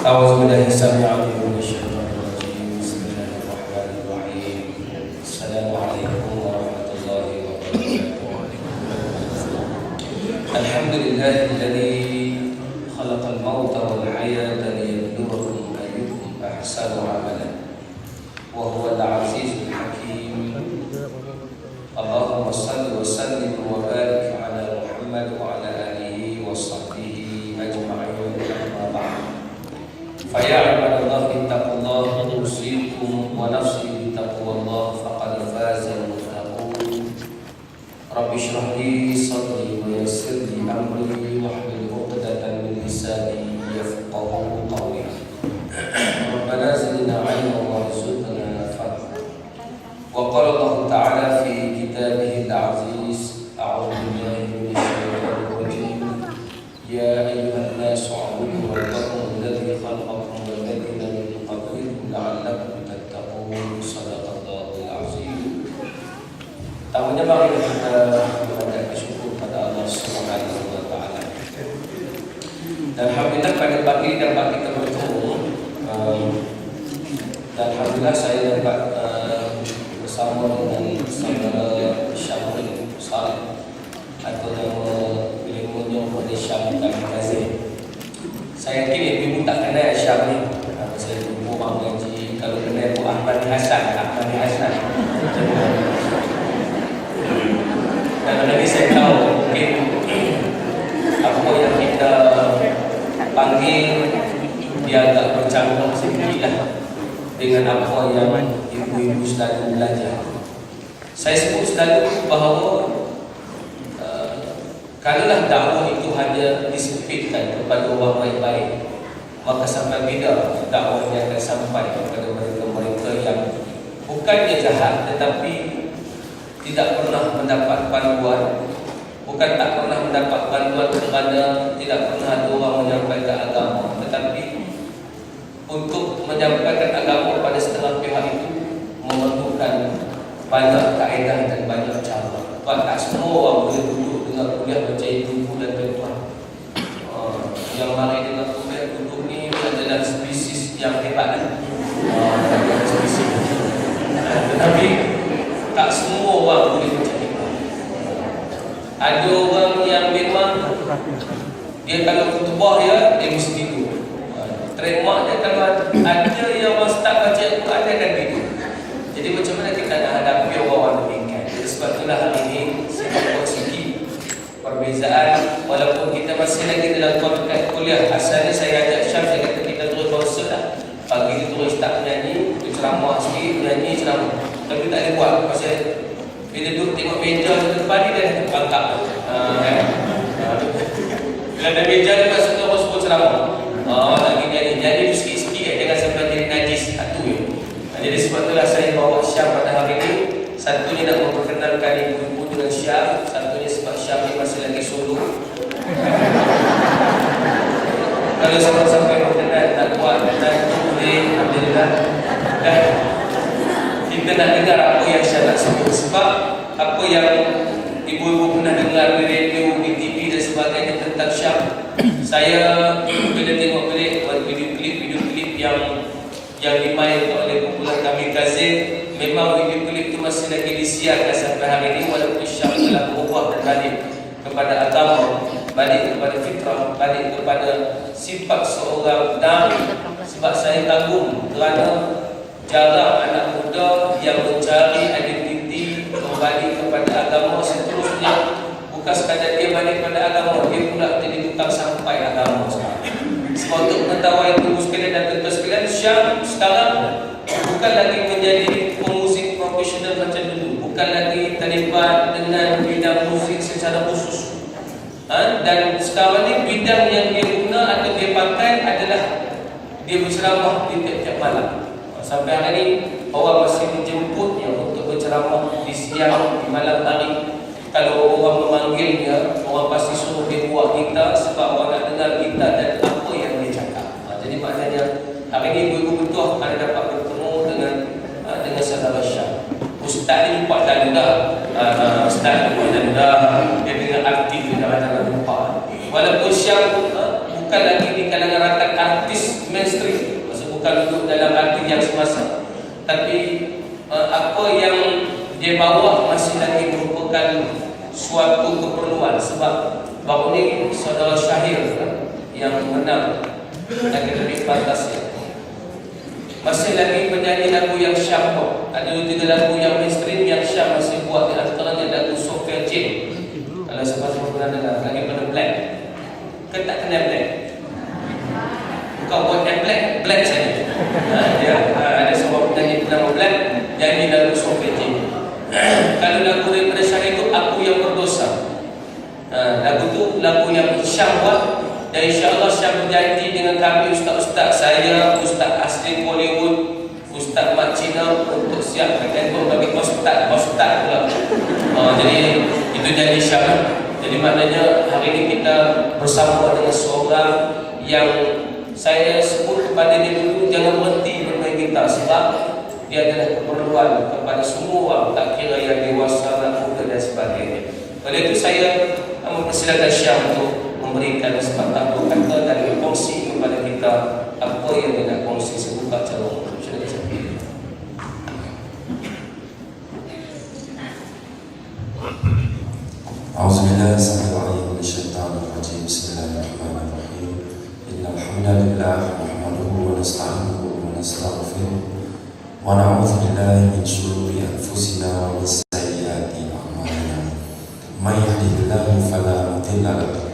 A'udzubillahi samil 'alim minasyaitonir rajim. Bismillahirrahmanirrahim. Assalamualaikum warahmatullahi wabarakatuh. Alhamdulillahilladzi khalaqal mauta wal hayata liyabluwakum ayyukum ahsanu 'amalan. Wa huwal 'azizul hakim. Allahumma shalli wa sallim wa barik 'ala Muhammad wa 'ala alihi wa sahbihi ajma'in. Amma ba'd. Faya ibadallahi ittaqullaha usikum wa nafsi bittaqwallah faqad faza al-muttaqun. Rabbi shrah li sadri wa yassir li amri wahlul 'uqdatam min lisani yafqahu qawli. Rabbana zidna 'ilman warzuqna fahma. Wa qala Allah ta'ala fi kitabihil 'aziz, a'udzu billahi minasyaitonir rajim. Ya ayyuhan nasu 'budu rabbakum alladzi khalaqakum wal ladzina min qablikum la'allakum tattaqun. Shadaqallahul 'azim. Tamunya mari kita mengucapkan syukur pada Allah Subhanahu wa taala. Dan alhamdulillah pada pagi dan pagi kita bertemu, dan alhamdulillah saya dapat bersama dengan saudara Syamri Saleh atau nama ilmunya pada Syam Kamikaze. Saya yakin ibu tak kenal Syam ni. Saya jumpa orang mengaji, kalau kenal Bu Ahmad Hasan. Dan lagi saya tahu mungkin apa yang kita panggil dia agak bercampur sedikitlah dengan apa yang ibu-ibu selalu belajar. Saya sebut selalu bahawa kalaulah dakwah itu hanya disempitkan kepada orang baik-baik, maka sampai bila dakwahnya akan sampai kepada mereka-mereka yang bukannya jahat tetapi tidak pernah mendapat panduan, bukan tak pernah mendapat panduan kerana tidak pernah ada orang menyampaikan agama, tetapi untuk menyampaikan agama pada setengah pihak itu memerlukan banyak kaedah dan banyak cara. Sebab tak semua orang boleh duduk dengan kuliah macam ibu dan tuan-tuan. Yang mari dengan kuliah duduk ni adalah spesies yang hebat. Spesies. Tetapi tak semua orang boleh macam itu. Ada orang yang memang dia kalau khutbah dia mesti tidur. Trademark dia kalau ada yang orang start baca Al-Quran dia akan tidur. Jadi macam mana kita nak hadapi orang-orang demikian? Sebab itulah hari ini saya buat sikit perbezaan. Walaupun kita masih lagi dalam konteks kuliah, asalnya saya ajak Syam, saya kata kita terus konsert lah. Pagi ni terus start menyanyi, ceramah sikit, menyanyi ceramah. Tapi tak boleh buat pasal bila duduk tengok meja di depan ni dia nak pangkap. Bila ada meja dia masuk terus sebut ceramah. Lagi nyanyi sikit-sikit, jangan sampai jadi najis. Satu je. Jadi sebab itulah saya bawa Syam pada hari ini. Satunya nak memperkenalkan ibu-ibu dengan Syam, satunya sebab Syam ni masih lagi solo. Kalau sampai berkenan nak buat dan boleh, alhamdulillah. Dan kita nak dengar apa yang Syam nak sebut. Sebab apa yang ibu-ibu pernah dengar di radio, di TV dan sebagainya tentang Syam, saya bila tengok video klip yang dimainkan oleh kumpulan Kamikaze, memang video klip itu masih lagi disiarkan sampai hari ini. Walaupun Syam telah berubah dan balik kepada agama, balik kepada fitrah, balik kepada sifat seorang Nabi. Sebab saya kagum kerana jarang anak muda yang mencari identiti kembali kepada agama seterusnya. Bukan sekadar dia balik kepada agama, dia pula jadi tukang sampai agama sekarang. Sebab untuk mengetahui ibu sekalian dan tuan-tuan sekalian, Syam sekarang bukan lagi menjadi pemusik profesional macam dulu, bukan lagi terlibat dengan bidang musik secara khusus. Dan sekarang ni bidang yang dia guna atau dia pakai adalah dia berceramah di tiap-tiap malam. Sampai hari ini orang masih menjemputnya untuk berceramah di siang, di malam hari. Kalau orang memanggilnya, orang pasti suruh dia buat gitar sebab orang nak dengar gitar dan apa yang dia cakap. Jadi maknanya hari ini ibu-ibu betul ada dapat bertemu dengan saudara Syam. Ustaz ni lupa dah dah. Ustaz lupa dah. Dia dengan aktif di dalam lupa. Walaupun Syam bukan lagi di kalangan rakan artis mainstream, maksud bukan duduk dalam arti yang semasa, tapi apa yang dia bawa masih lagi merupakan suatu keperluan. Sebab baru ni saudara Syahir yang menang akademi Fantasia masih lagi menyanyi lagu yang Syam. Ada 2-3 lagu yang mainstream yang Syam masih buat, di antaranya lagu Sophia Jane. Kalau siapa-siapa pernah dengar, lagi pada Black. Kan tak kenal Black? Bukan buat yang Black saja. Dia ada sebuah penyanyi bernama Black nyanyi lagu Sophia Jane. Kalau lagu daripada Syahir itu Aku Yang Berdosa. Lagu tu lagu yang Syam buat. Dan insyaAllah Syam berjanji dengan kami ustaz-ustaz saya, ustaz asli Bollywood, ustaz Mat Cina untuk siapkan handphone bagi ustaz pula. Jadi itu janji Syam. Jadi maknanya hari ini kita bersama dengan seorang yang saya sebut kepada dia dulu, jangan berhenti bermain gitar, sebab dia adalah keperluan kepada semua orang, tak kira yang dewasa, anak muda dan sebagainya. Oleh itu saya mempersilakan Syam untuk memberikan kesempatan untuk kata dan berkongsi kepada kita apa yang dia nak kongsi sebuka cara umum. A'udzubillahi minasyaitonir rajim. Bismillahirrahmanirrahim. Innal hamdalillah nahmaduhu wa nasta'inuhu wa nastaghfiruh wa na'udzu billahi min shururi anfusina wa sayyiati a'malina. May yahdihillahu fala mudilla lahu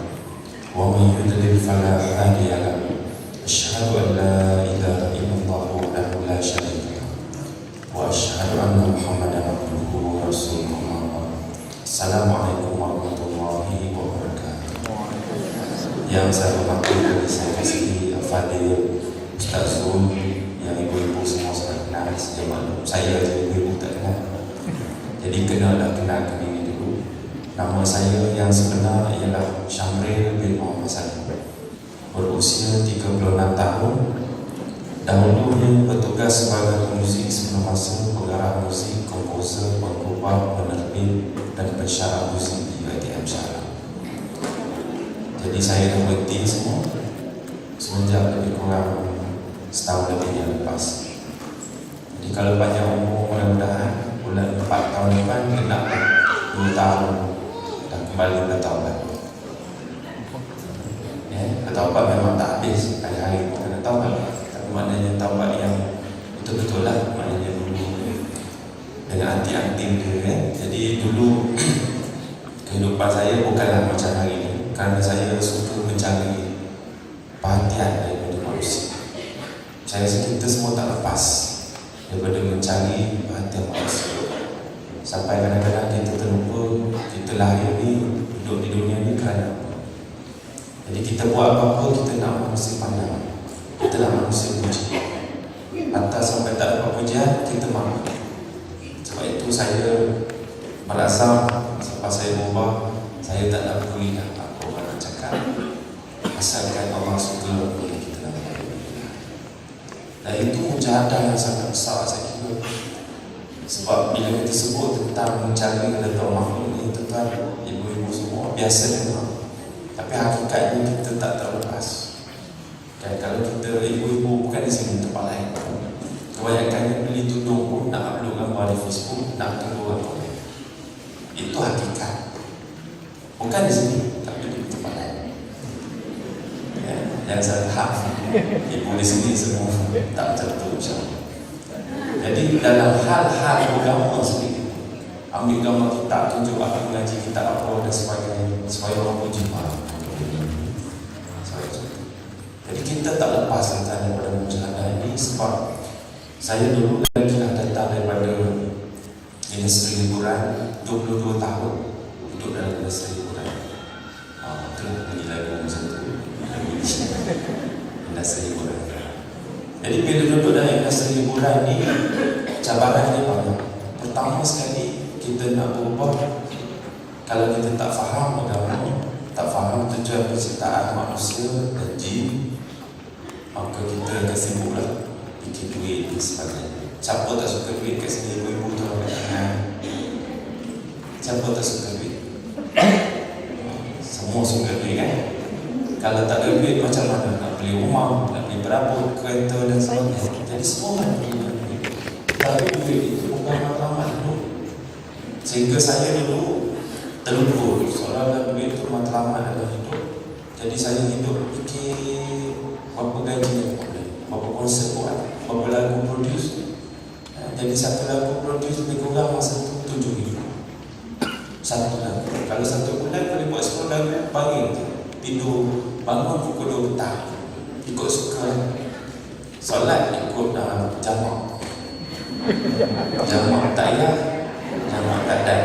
wa may yudlil fala hadiya lahu. Asyhadu an la ilaha illallah wahdahu la syarika lahu wa asyhadu anna Muhammadan abduhu wa rasuluh. Assalamualaikum warahmatullahi wabarakatuh. Yang saya hormati dari saya kasih Fadil, Ustaz Zul, yang ibu-ibu semua sudah kenal. Sejak maklum saya je ibu-ibu tak kenal. Jadi kenal ini dulu. Nama saya yang sebenar ialah Syamril bin Muhammad Salim. Berusia 36 tahun. Dahulunya bertugas sebagai pemuzik sebelum masa, penggarap muzik, komposer, pengubah, penerbit dan pensyarah muzik di ITM Syarah. Jadi saya dah berhenti semua semenjak lebih kurang setahun lebih yang lepas. Jadi kalau banyak umur, mudah-mudahan bulan 4 tahun depan genap 2 tahun dan kembali bertaubat. Bertaubat memang tak habis, hari-hari kena taubat. Maknanya taubat yang betul-betul lah, maknanya dulu dengan anti-anti dia. Jadi dulu kehidupan saya bukanlah macam hari ini, kerana saya suka mencari perhatian daripada manusia. Saya rasa kita semua tak lepas daripada mencari perhatian manusia, sampai kadang-kadang kita terlupa kita lahir ni, duduk di dunia ni kerana apa. Jadi kita buat apa-apa kita nak manusia pandang, kita nak manusia puji. Hatta sampai tak dapat pujian kita malu. Sebab itu saya merasa selepas saya berubah, saya tak nak peduli apa orang nak cakap, asalkan Allah suka boleh kita nak alhamdulillah. Dan itu mujahadah yang sangat besar saya kira. Sebab bila kita sebut tentang mencari letak makhluk ni, tuan ibu-ibu semua biasa dengar, tapi hakikatnya kita tak terlepas. Dan kalau kita ibu-ibu bukan di sini, tempat lain, kebanyakannya beli tudung pun nak upload gambar di Facebook, nak tunggu apa. Itu hakikat. Bukan di sini, tapi di tempat lain. Yang saya hak ibu di sini semua tak macam tu, insyaAllah. Jadi dalam hal-hal agama sendiri, ambil gambar kita, tunjuk apa mengaji kita apa dan sebagainya, supaya orang puji Allah. Jadi kita tak lepas daripada mujahadah ini. Sebab saya dulu lagi datang daripada industri hiburan, 22 tahun duduk dalam industri hiburan. Itulah lagi lagu macam tu, industri hiburan. Jadi bila duduk dalam industri hiburan ni, cabarannya banyak. Pertama sekali, kita nak berubah. Kalau kita tak faham agama, tak faham tujuan penciptaan manusia dan jin, maka kita akan sibuklah bikin duit dan sebagainya. Siapa tak suka duit kat sini, ibu-ibu tu Siapa tak suka duit? Semua suka duit kan? Kalau tak ada duit macam mana? Nak beli rumah, nak beli berapa, kereta dan sebagainya. Jadi semua orang perlukan duit. Tapi duit itu bukan matlamat dulu. Sehingga saya dulu terlupa seolah-olah duit itu matlamat dalam hidup. Jadi saya hidup fikir berapa gaji yang boleh, berapa konsert buat, berapa lagu produce. Jadi satu lagu produce lebih kurang masa itu 7 minggu. Satu lagu. Kalau satu bulan boleh buat 10 lagu, pagi tidur, bangun pukul 2 petang. Ikut suka. Solat ikut jamak. Jamak tak ya, jamak tak ada.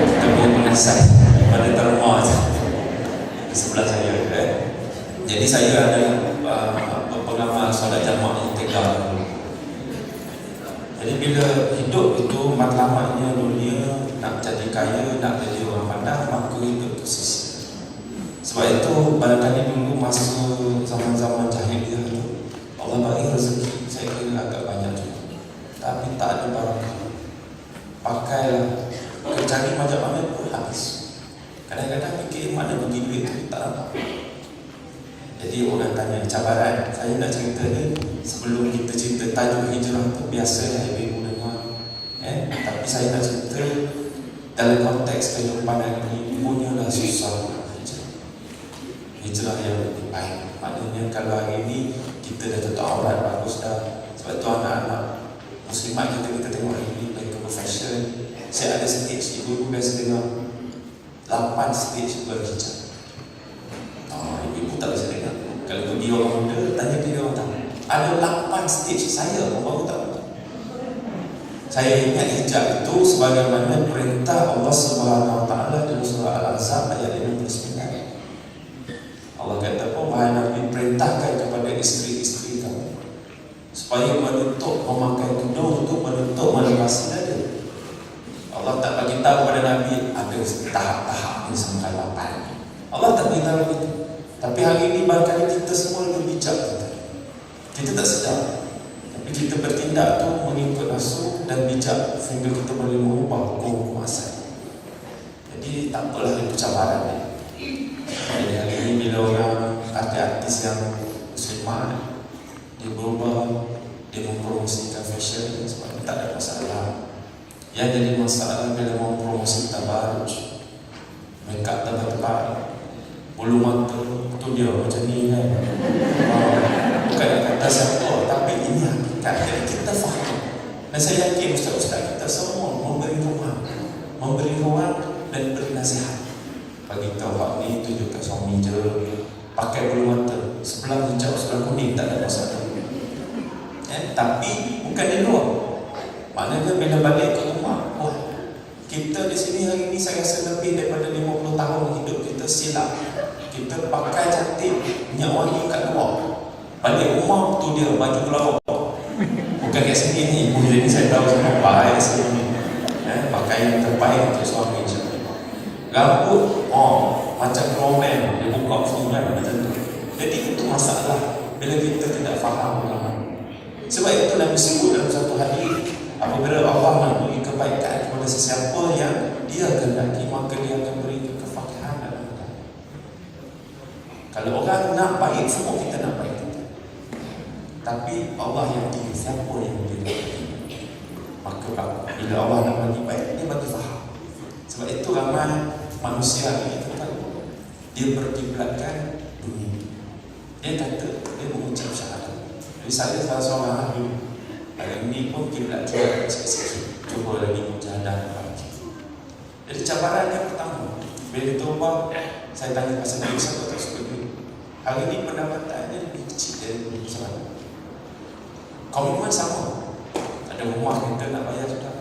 Kita boleh mengasah pada terma di sebelah saya. Jadi saya ada pengalaman solat jamak yang tegal. Jadi bila hidup itu matlamatnya dunia, nak jadi kaya, nak jadi orang pandai, maka hidup itu sia-sia. Sebab itu barangkali dulu masa zaman-zaman jahiliah itu Allah bagi rezeki saya kira agak banyak juga, tapi tak ada barakah. Pakailah, cari macam mana pun habis. Kadang-kadang fikir mana pergi duit itu tak nampak. Jadi orang tanya cabaran, saya nak cerita ni sebelum kita cerita tajuk hijrah tu biasalah ibu dengar. Tapi saya nak cerita dalam konteks kehidupan hari ini, ibunya dah susah hijrah yang lebih baik. Maknanya kalau hari ini kita dah tutup aurat bagus dah. Sebab tu anak-anak muslimat kita tengok hari ini mereka profession. Saya ada stage, ibu biasa dengar 8 stage berhijab. Ibu tak bisa dengar. Kalau dia orang muda, tanya dia orang tahu. Ada 8 stage, saya pun baru tahu. Saya ingat hijab itu sebagaimana perintah Allah Subhanahu Wa Taala dalam surah Al-Ahzab ayat 59. Allah kata apa? Wahai Nabi, perintahkan kepada isteri-isteri kamu supaya menutup, memakai tudung untuk menutup melebasi dada. Allah tak bagi tahu kepada Nabi ada tahap-tahap ni sampai 8. Allah tak beritahu begitu. Tapi hari ini barangkali kita semua lebih bijak kita tak sedar. Tapi kita bertindak tu mengikut nafsu dan bijak sehingga kita boleh mengubah hukum asal. Jadi tak apalah ada cabaran ni. Jadi hari ini bila orang artis yang muslimah dia berubah, dia mempromosikan fashion sebab tak ada masalah. Yang jadi masalah bila mempromosi tabaruj, makeup tebal-tebal, bulu mata tu dia macam ni kan. Bukan nak kata siapa, tapi ini hakikat. Jadi kita faham. Dan saya yakin ustaz-ustaz kita semua memberi ruang dan beri nasihat. Bagi tahu hak ni tunjukkan suami je, pakai bulu mata, sebelah hijau, sebelah kuning, tak ada masalah. Tapi bukan di luar. Maknanya bila balik ke rumah, kita di sini hari ini saya rasa lebih daripada 50 tahun hidup kita silap. Kita pakai cantik, minyak wangi kat luar. Balik rumah tu dia baju kelawar. Bukan kat sini ni, ibu ni saya tahu semua bahaya sini. Pakai yang terbaik untuk suami je. Rambut, macam roman, dia buka semua macam tu. Jadi itu masalah bila kita tidak faham agama. Sebab itu Nabi sebut dalam satu hadis, apabila Allah nak beri kebaikan kepada sesiapa yang dia kehendaki, maka dia akan beri kefakihan dalam agama. Kalau orang nak baik, semua kita nak baik. Tapi Allah yang pilih siapa yang dia bagi. Maka bila Allah nak bagi baik, dia bagi faham. Sebab itu ramai manusia ini tahu dia berkiblatkan dunia. Dia kata dia mengucap syahadat. Jadi saya salah seorang ahli hari ini pun kiblat juga sikit-sikit. Cuba lagi mujahadah lagi. Jadi cabaran yang pertama, bila kita ubah, saya tanya pasal duit, siapa tak suka duit? Hari ini pendapatannya lebih kecil dari dulu sebenarnya. Komitmen sama. Ada rumah kita nak bayar sudah.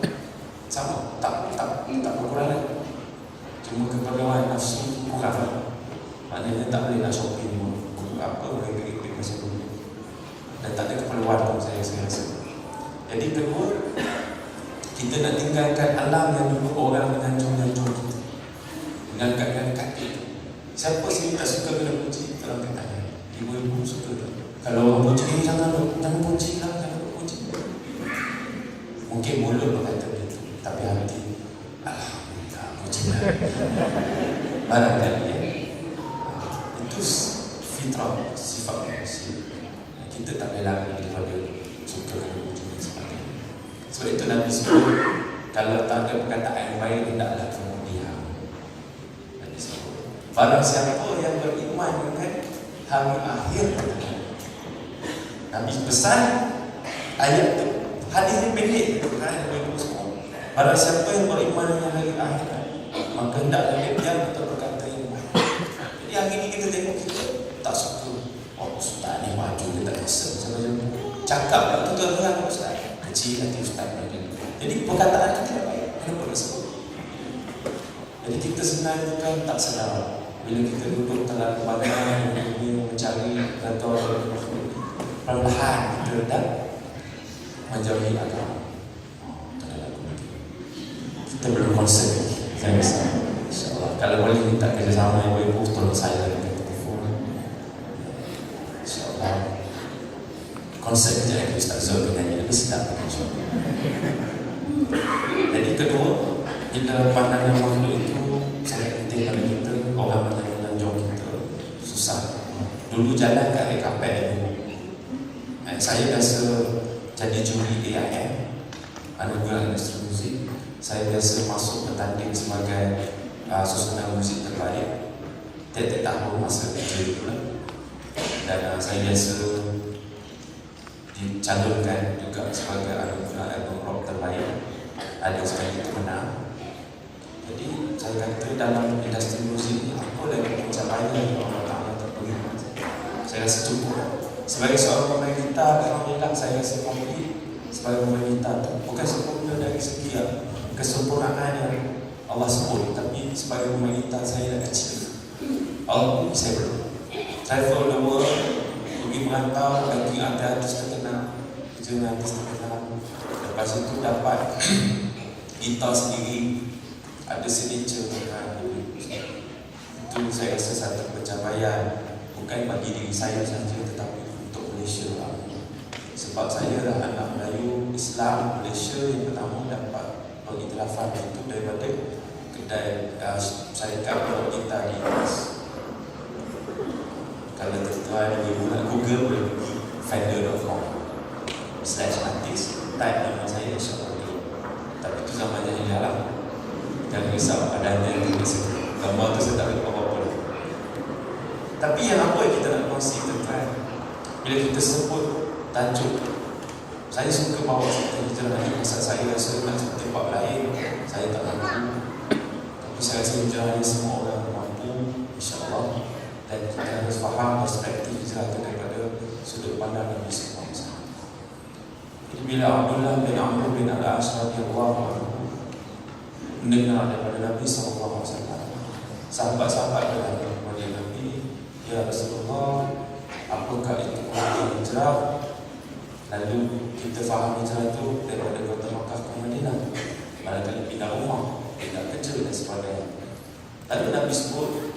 Sama, tak berkurang. Cuma kepegawaian nafsu kurang. Maknanya tak boleh nak shopping pun. Apa boleh pergi masa dulu. Dan tak ada keperluan pun saya rasa. Jadi kedua, kita nak tinggalkan alam yang dulu orang menyanjung-nyanjung kita. Mengangkat-angkat kaki. Siapa sih tak suka kena puji? Tolong kata. Ibu-ibu suka tak? Kalau orang puji, jangan puji lah. Mungkin mulut berkata begitu, tapi hati alhamdulillah. Barangkali ya. Itu fitrah, sifat manusia. Kita tak boleh lari daripada suka dan puji dan sebagainya. Sebab itu Nabi sebut, kalau tak ada perkataan yang baik, hendaklah kamu diam. Nabi sebut, barang siapa yang beriman dengan hari akhir, Nabi pesan ayat itu, hadisnya pendek, barang siapa yang beriman dengan hari akhir, maka hendaklah dia diam atau berkata yang baik. Jadi hari ini kita tengok kita tak suka, oh ustaz ni maju, dia tak bisa macam-macam cakap lah, tu terang ustaz kecil nanti ustaz lagi. Jadi perkataan kita tidak baik, kenapa tak sebut? Jadi kita sebenarnya kan tak sedar bila kita duduk terlalu banyak mencari atau perlahan kita dah menjauhi agama. Kita belum konsep. Saya rasa InsyaAllah kalau boleh minta kerjasama ibu-ibu, tolong saya dengan telefon. InsyaAllah konsep kerja yang Ustaz Zul dengan lebih sedap. Jadi kedua, bila pandangan makhluk itu sangat penting bagi kita. Orang menanjung kita susah. Dulu jalan kat rekapet itu, saya biasa jadi juri AIM, anugerah industri muzik. Saya biasa masuk bertanding sebagai susunan muzik terbaik tiap-tiap tahun masa kecil pula. Dan saya biasa dicalonkan juga sebagai anugerah album rock terbaik. Ada sekali itu menang. Jadi saya kata dalam industri muzik ni, apa lagi pencapaian yang Allah Ta'ala terberi. Saya rasa cukup. Sebagai seorang pemain gitar, alhamdulillah saya rasa komplit. Sebagai pemain gitar tu bukan sempurna dari segi kesempurnaan yang Allah sebut, tapi sebagai pemain gitar saya dah kecil. Allah pun saya belum. Travel the world, pergi merantau, bagi artis terkenal, kerja dengan artis terkenal. Lepas itu dapat gitar sendiri, ada signature terkenal. Itu saya rasa satu pencapaian, bukan bagi diri saya saja, tetapi untuk Malaysia. Sebab saya adalah anak Melayu Islam Malaysia yang pertama dapat pengiktirafan itu daripada kedai syarikat produk kita di atas. Kalau tuan-tuan ibu nak Google, boleh pergi finder.com/artis, type nama saya, insyaAllah. Tapi itu zaman jahiliah lah. Jangan risau adanya itu gambar tu saya tak boleh apa-apa. Tapi yang apa yang kita nak kongsi tuan-tuan, bila kita sebut tajuk, saya suka bawa cerita hijrah ni pasal saya rasa nak cerita tempat lain saya tak mampu. Tapi saya rasa hijrah ni semua orang mampu, insyaAllah. Dan kita harus faham perspektif hijrah itu daripada sudut pandang Nabi SAW. Jadi bila Abdullah bin Amr bin Al-As radhiyallahu anhu mendengar daripada Nabi SAW, sahabat-sahabat bertanya kepada Nabi, ya Rasulullah, apakah itu hijrah? Lalu kita faham hijrah itu daripada kota Makkah ke Madinah, barangkali pindah rumah, pindah kerja dan sebagainya. Lalu Nabi sebut,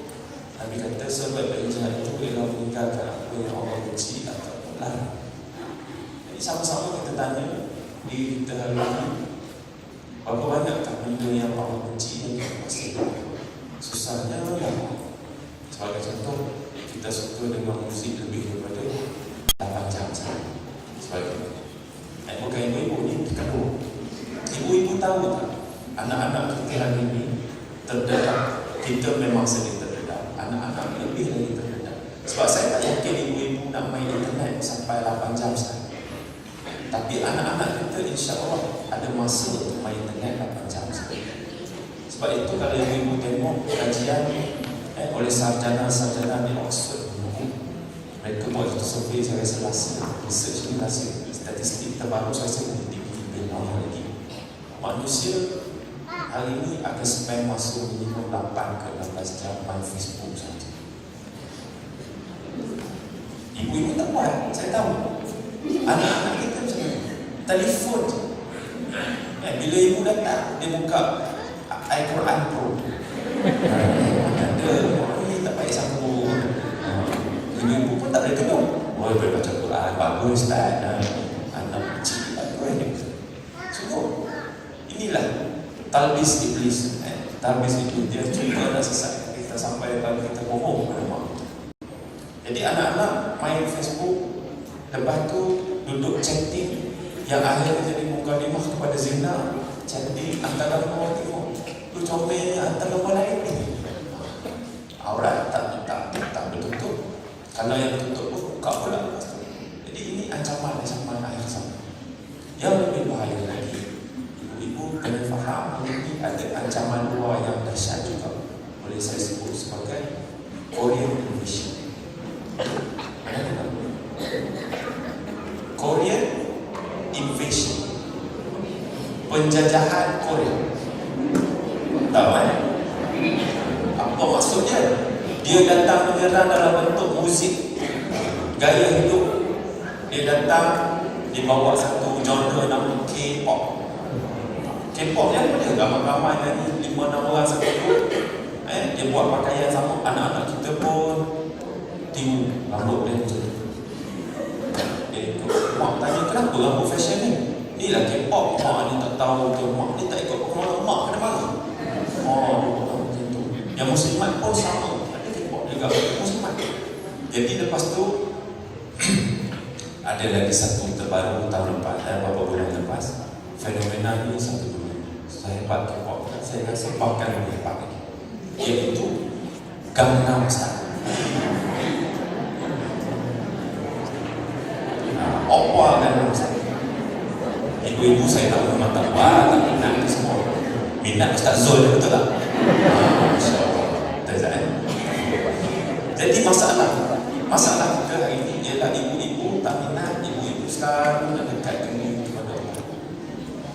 Nabi kata sebab hijrah itu ialah meninggalkan apa yang Allah benci atau larang. Jadi sama-sama kita tanya diri kita hari ini, berapa banyakkah benda yang Allah benci yang kita pasti susahnya lah. Sebagai contoh, kita suka dengan muzik lebih daripada 8 jam sahaja. Bukan ibu-ibu ni kedua. Ibu-ibu tahu tak, anak-anak kita hari ini terdedah. Kita memang sedih terdedah, anak-anak lebih lagi terdedah. Sebab saya tak yakin ibu-ibu nak main internet sampai 8 jam sahaja. Tapi anak-anak kita insya-Allah ada masa untuk main internet 8 jam sahaja. Sebab itu kalau ibu-ibu tengok kajian oleh sarjana-sarjana di Oxford, mereka buat satu survei, saya rasa research ni rasa statistik terbaru saya rasa lebih tinggi lebih lama lagi. Manusia hari ini akan spend masa minimum 8 ke 12 jam main Facebook saja. Ibu-ibu tak buat, saya tahu. Anak-anak kita macam mana? Telefon je. Bila ibu datang, dia buka Al-Quran Pro. Ada orang ni tak baik sambung. Ibu pun tak boleh tengok. Oh, boleh baca Quran, bagus tak? Anak kecil, apa yang dia? Sungguh, inilah talbis iblis. Habis itu dia cuba nak sesat kita sampai kalau kita bohong pada mak. Jadi anak-anak main Facebook, lepas tu duduk chatting, yang akhirnya jadi mukadimah kepada zina, chatting antara orang tengok. Tu comelnya antara orang lain ni. Aurat tak betul-betul. Kalau yang tutup pun buka pula. Jadi ini ancaman akhir zaman. Yang lebih bahaya lagi, ibu-ibu kena faham ini ada ancaman luar yang dahsyat juga. Boleh saya sebut sebagai Korean invasion. Korean invasion, penjajahan Korea. Tahu kan? Apa maksudnya? Dia datang menyerang dalam bentuk muzik, gaya hidup. Dia datang dibawa satu genre nama K-pop. K-pop ni apa dia? Gambar-gambar nyanyi 5-6 orang satu grup. Dia buat pakaian sama. Anak-anak kita pun tiru rambut dia macam tu. Mak tanya kenapa rambut fashion ni? Ni lah K-pop. Mak ni tak tahu ke, mak ni tak ikut kemana. Mak kena marah. Macam tu. Yang muslimat pun sama. Ada K-pop juga muslimat. Jadi lepas tu ada lagi satu terbaru tahun lepas, beberapa bulan lepas. Fenomena ini satu dunia. Sehebat K-pop, saya rasa bahkan lebih hebat lagi. Iaitu Gangnam Style. Apa Gangnam Style? Ibu-ibu saya tahu memang tak buat, tak minat semua. Minat Ustaz Zul, betul tak? Masya Allah. Jadi masalah kita hari ini ialah ibu-ibu tak minat. Ibu-ibu sekarang nak dekatkan diri kepada Allah.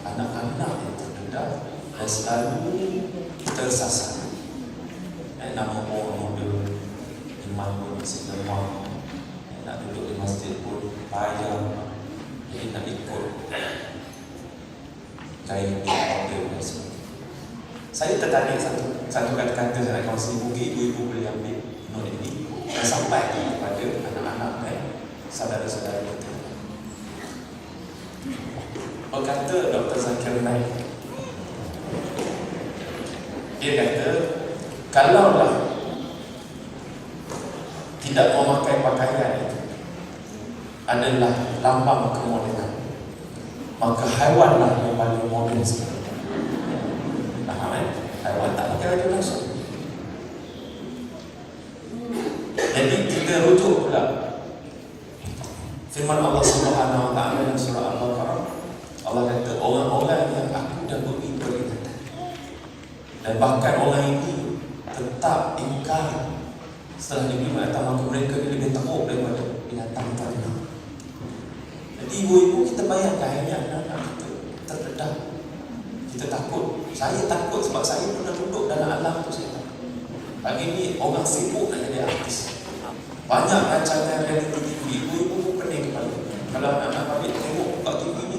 Anak-anak yang terdedah dan selalu tersasar. Nama orang muda, imam pun masih lemah, nak duduk di masjid pun payah. Jadi nak ikut gaya hidup dia. Saya tertarik satu kata-kata saya nak kongsi. Mungkin ibu-ibu boleh ambil note ini dan sampai kepada anak-anak saudara-saudara kita. Berkata Dr. Zakir Naik, dia kata, kalaulah tidak memakai pakaian itu adalah lambang kemodenan, maka haiwanlah yang paling moden sekali. Faham kan? Haiwan tak pakai baju langsung. Jadi kita rujuk pula firman Allah Subhanahu wa taala dalam surah Al-Baqarah. Allah kata orang-orang yang aku dah beri peringatan, dan bahkan orang ini tetap ingkar setelah diberi peringatan, maka mereka ni lebih teruk daripada binatang ternak. Jadi ibu-ibu kita bayangkan ini anak-anak kita terdedah. Kita takut. Saya takut sebab saya pernah duduk dalam alam tu. Saya takut. Hari ni orang sibuk nak jadi artis. Banyak rancangan reality TV. Ibu-ibu pun pening kepala. Kalau anak-anak balik tengok buka TV ni,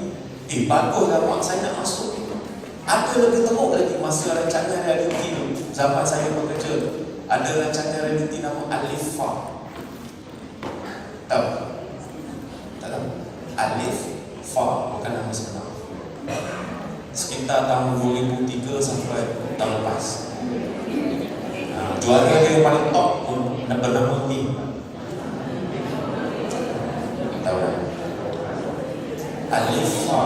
baguslah mak saya nak masuk. Ada lebih teruk lagi masa rancangan reality tu. Zaman saya bekerja tu, ada rancangan reality nama Alif Fa. Tahu? Tak tahu? Alif Fa bukan nama sebenar. Sekitar tahun 2003 sampai tahun lepas. Juara dia paling top pun bernama Ni. Tahu tak? Alif Fa.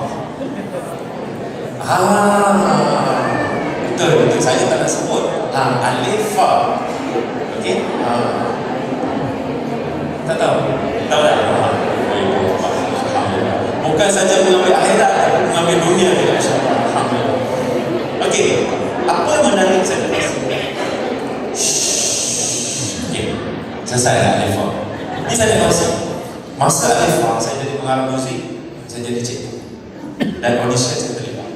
Betul. Saya tak nak sebut. Alif Fa. Okey? Tak tahu? Tahu tak? Bukan saja mengambil akhirat, mengambil dunia juga, insyaAllah. Alhamdulillah. Okey, apa yang menarik saya di sini? Okey, selesai lah Alif Fa. Ini saya nak kongsi. Masa Alif Fa, saya jadi pengarah muzik, saya jadi cikgu, dan audition saya terlibat.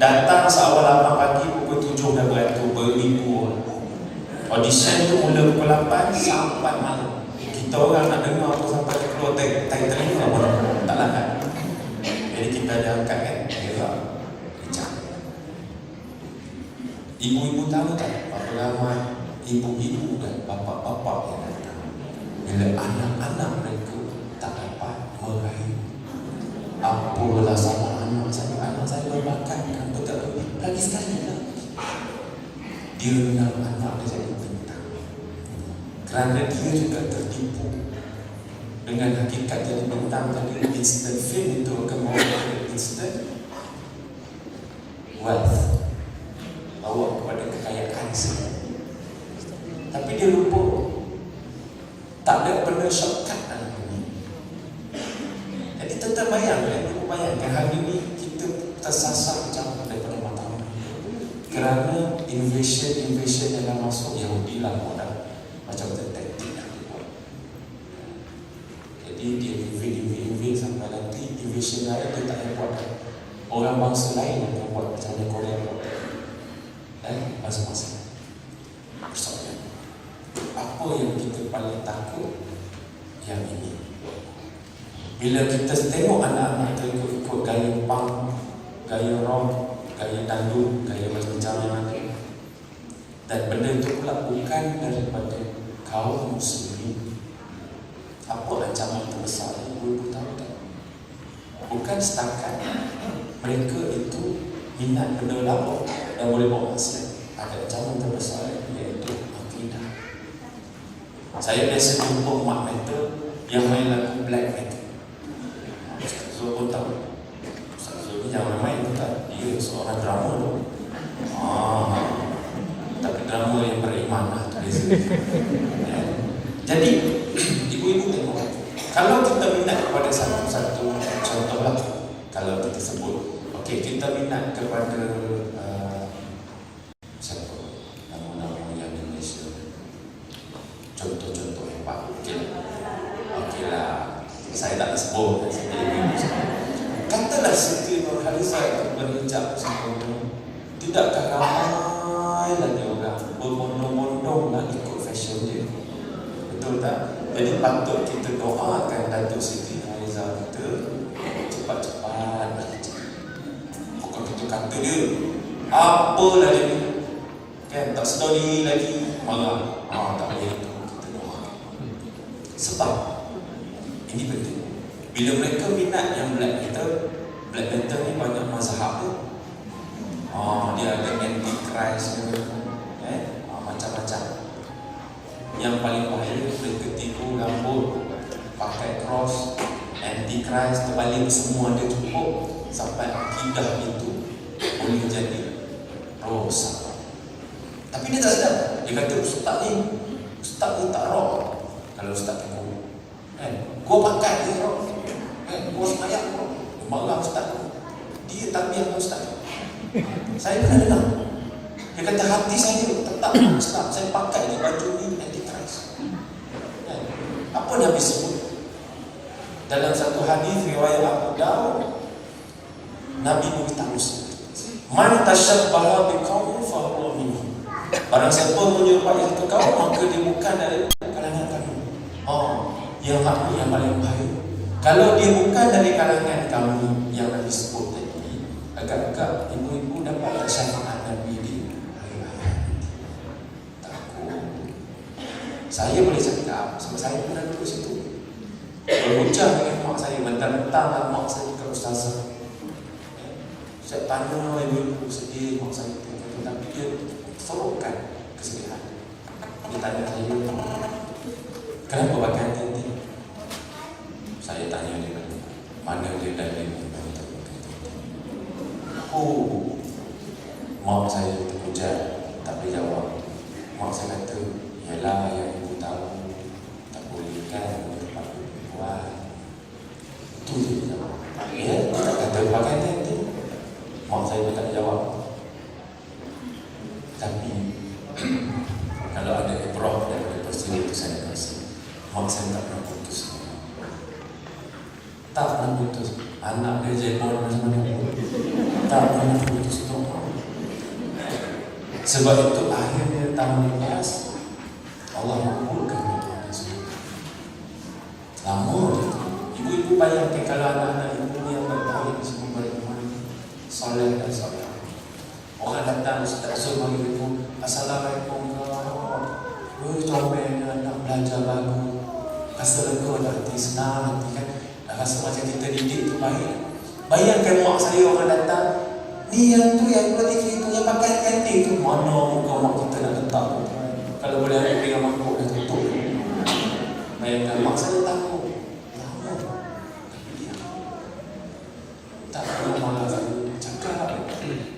Datang seawal 8 pagi, pukul 7 dah beratur, beribu orang. Audition itu mula pukul 8 sampai malam. Kita orang nak dengar tu sampai keluar telinga pun tak larat. Jadi kita ada angkat kan, gerak, kejap. Ibu-ibu tahu tak berapa ramai ibu-ibu dan bapa-bapa yang datang bila anak-anak mereka tak dapat meraih. Apalah sama anak saya berbakat kan, betul lagi sekali lah. dia nak anak dia jadi bintang. Kerana dia juga tertipu dengan hakikat jadi bintang tadi. Instant fame itu akan membawa instant wealth, bawa kepada kekayaan sendiri. Tapi dia lupa tak ada benda shortcut dalam ini. Jadi tetap bayangkan hari ini kita tersasar jauh daripada matlamat. Kerana invasion yang dah masuk, Yahudi lah modal macam taktik yang dibuat. Jadi dia invade sampai nanti invasion lain dia tak payah buat. Orang bangsa lain yang buat macam mana Korea buat. Dan masa-masa persoalan apa yang kita paling takut yang ini. Bila kita tengok anak-anak tu ikut gaya punk, gaya rock, gaya dangdut, gaya macam-macam yang ada, dan benda itu pula bukan daripada kaum muslimin. Apa ancaman terbesar yang ibu tahu tak? Bukan setakat mereka itu minat benda lama dan boleh bawa maksiat. Ada ancaman terbesar iaitu akidah. Saya biasa jumpa mak metal yang main lagu black metal. Ustaz Zul pun tahu. Ustaz Zul ni jangan main tu tak. Dia seorang drama tu. Tapi drama yang beriman lah tu biasa. Jadi ibu-ibu tengok, kalau kita minat kepada satu contoh lah, kalau kita sebut, okey, kita minat kepada siapa nama-nama yang di Malaysia, contoh-contoh yang bagus. Okey lah, saya tak sebut, katalah Siti Nurhaliza itu berhijab sempurna, tidakkah ramai lagi orang berbondong-bondong nak ikut fashion dia? Betul tak? Jadi patut kita doakan Datuk Siti Nurhaliza kita cepat-cepat berhijab. Bukan kita kata dia apalah dia ni, kan, tak sedar diri lagi, marah. Tak boleh itu, kita doakan. Sebab ini penting. Bila mereka minat yang black metal ni banyak mazhab tu. Dia ada anti-Christ macam-macam. Yang paling bahaya mereka tipu rambut, pakai cross, anti-Christ, terbalik, semua ada cukup sampai akidah itu boleh jadi rosak. Tapi dia tak sedar. Dia kata ustaz ni tak rock. Kalau ustaz tengok, gua pakai dia rock, gua semayang rock, dia marah ustaz, dia tabiah ustaz. Saya pernah dengar, dia kata hati saya tetap Islam, saya pakai ni baju ni anti-Christ. Apa Nabi sebut dalam satu hadis riwayat Abu Daud? Nabi beritahu, man tashabbaha biqaumin fahuwa minhum. Barang siapa menyerupai satu kaum, maka dia bukan dari kalangan kami. Yang kami yang paling bahaya. Kalau dia bukan dari kalangan kami yang Nabi sebut tadi, agak-agak ibu-ibu dapat syafaat Nabi di hari raya. Takut. Saya boleh cakap sebab saya pernah duduk situ. Berhujah dengan mak saya, mentang-mentang lah mak saya ke ustazah. Saya tanya ibu-ibu sedih, mak saya tapi dia sorokkan kesedihan. Dia tanya saya, kenapa pakai hati-hati? Saya tanya dia, mana dia dalil mak saya terpujar, tak boleh jawab. Mak saya kata, yalah yang ibu tahu, tak boleh kan tempat buat. Itu je dia jawab. Ya, dia tak kata pakai hati-hati. Mak saya pun tak jawab. Tapi kalau ada ibrah daripada peristiwa itu saya rasa mak saya tak pernah putus. Tak pernah putus. Anak dia jebol macam mana pun tak pernah putus tu. Sebab itu akhirnya tahun lepas Allah mengabulkan doa dia semua. Lama dia tu. Ibu-ibu bayangkan kalau anak-anak ibu yang bertahun semua beriman, soleh dan soleh. Orang datang Ustaz Zul panggil ibu, Assalamualaikum kau. Comel nak belajar lagu. Rasa lega hati, senang hati kan. Dah rasa macam kita didik tu baik. Bayangkan mak saya orang datang, Ni yang tu yang kuala TV tu yang pakai kanting tu, mana muka mak kita nak letak tu. Kalau boleh ambil pegang mangkuk dah tutup. Bayangkan mak saya tahu. Tapi dia tak pernah malas cakap.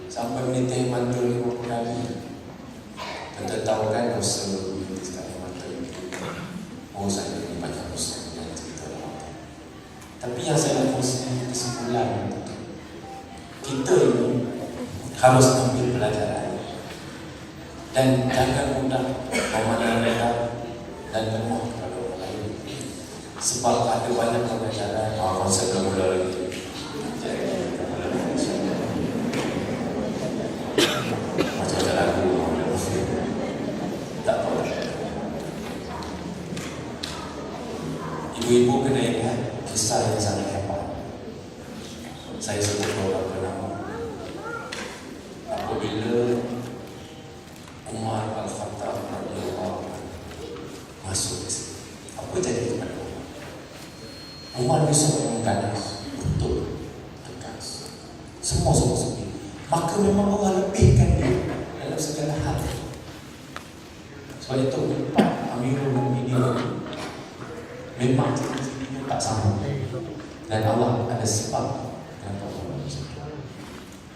Sampai menit mata 50 kali. Kita tahu kan dosa menit sekali mata. Oh, saya ni banyak dosa yang cerita dalam tu. Tapi yang saya nak kongsikan kesimpulan, kita ini harus ambil pelajaran dan jangan mudah memandang rendah dan lemah kepada orang lain, sebab ada banyak pelajaran. Konsep dah mula lagi. Macam ada lagu tak tahu. Ibu-ibu kena ingat kisah yang sangat hebat. Saya sebut beberapa nama. Apabila Umar Al-Khattab radhiyallahu anhu masuk ke sini, apa jadi kepada Umar? Umar bisa mengganas, betul, tegas, semua sepi. Maka memang Allah lebihkan dia dalam segala hal. Sebab itu empat Amirul Mukminin memang ciri-cirinya tak sama, dan Allah ada sebab kenapa Allah bersabda.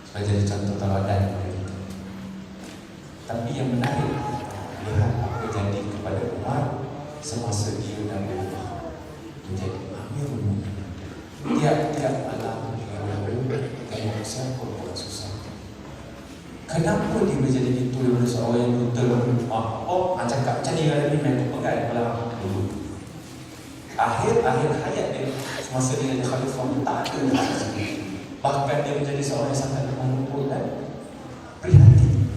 Supaya jadi contoh teladan kepada kita. Tapi yang menarik, lihat apa jadi kepada Umar semasa dia dah berubah menjadi Amirul Mukminin. Tiap-tiap malam dia lalu tengok siapa orang susah. Kenapa dia menjadi itu daripada seorang yang brutal? Cakap macam ni kali ni main pegang kepala dulu. Akhir hayat dia semasa dia jadi khalifah tak ada dah. Bahkan dia menjadi seorang yang sangat lemah lembut dan prihatin,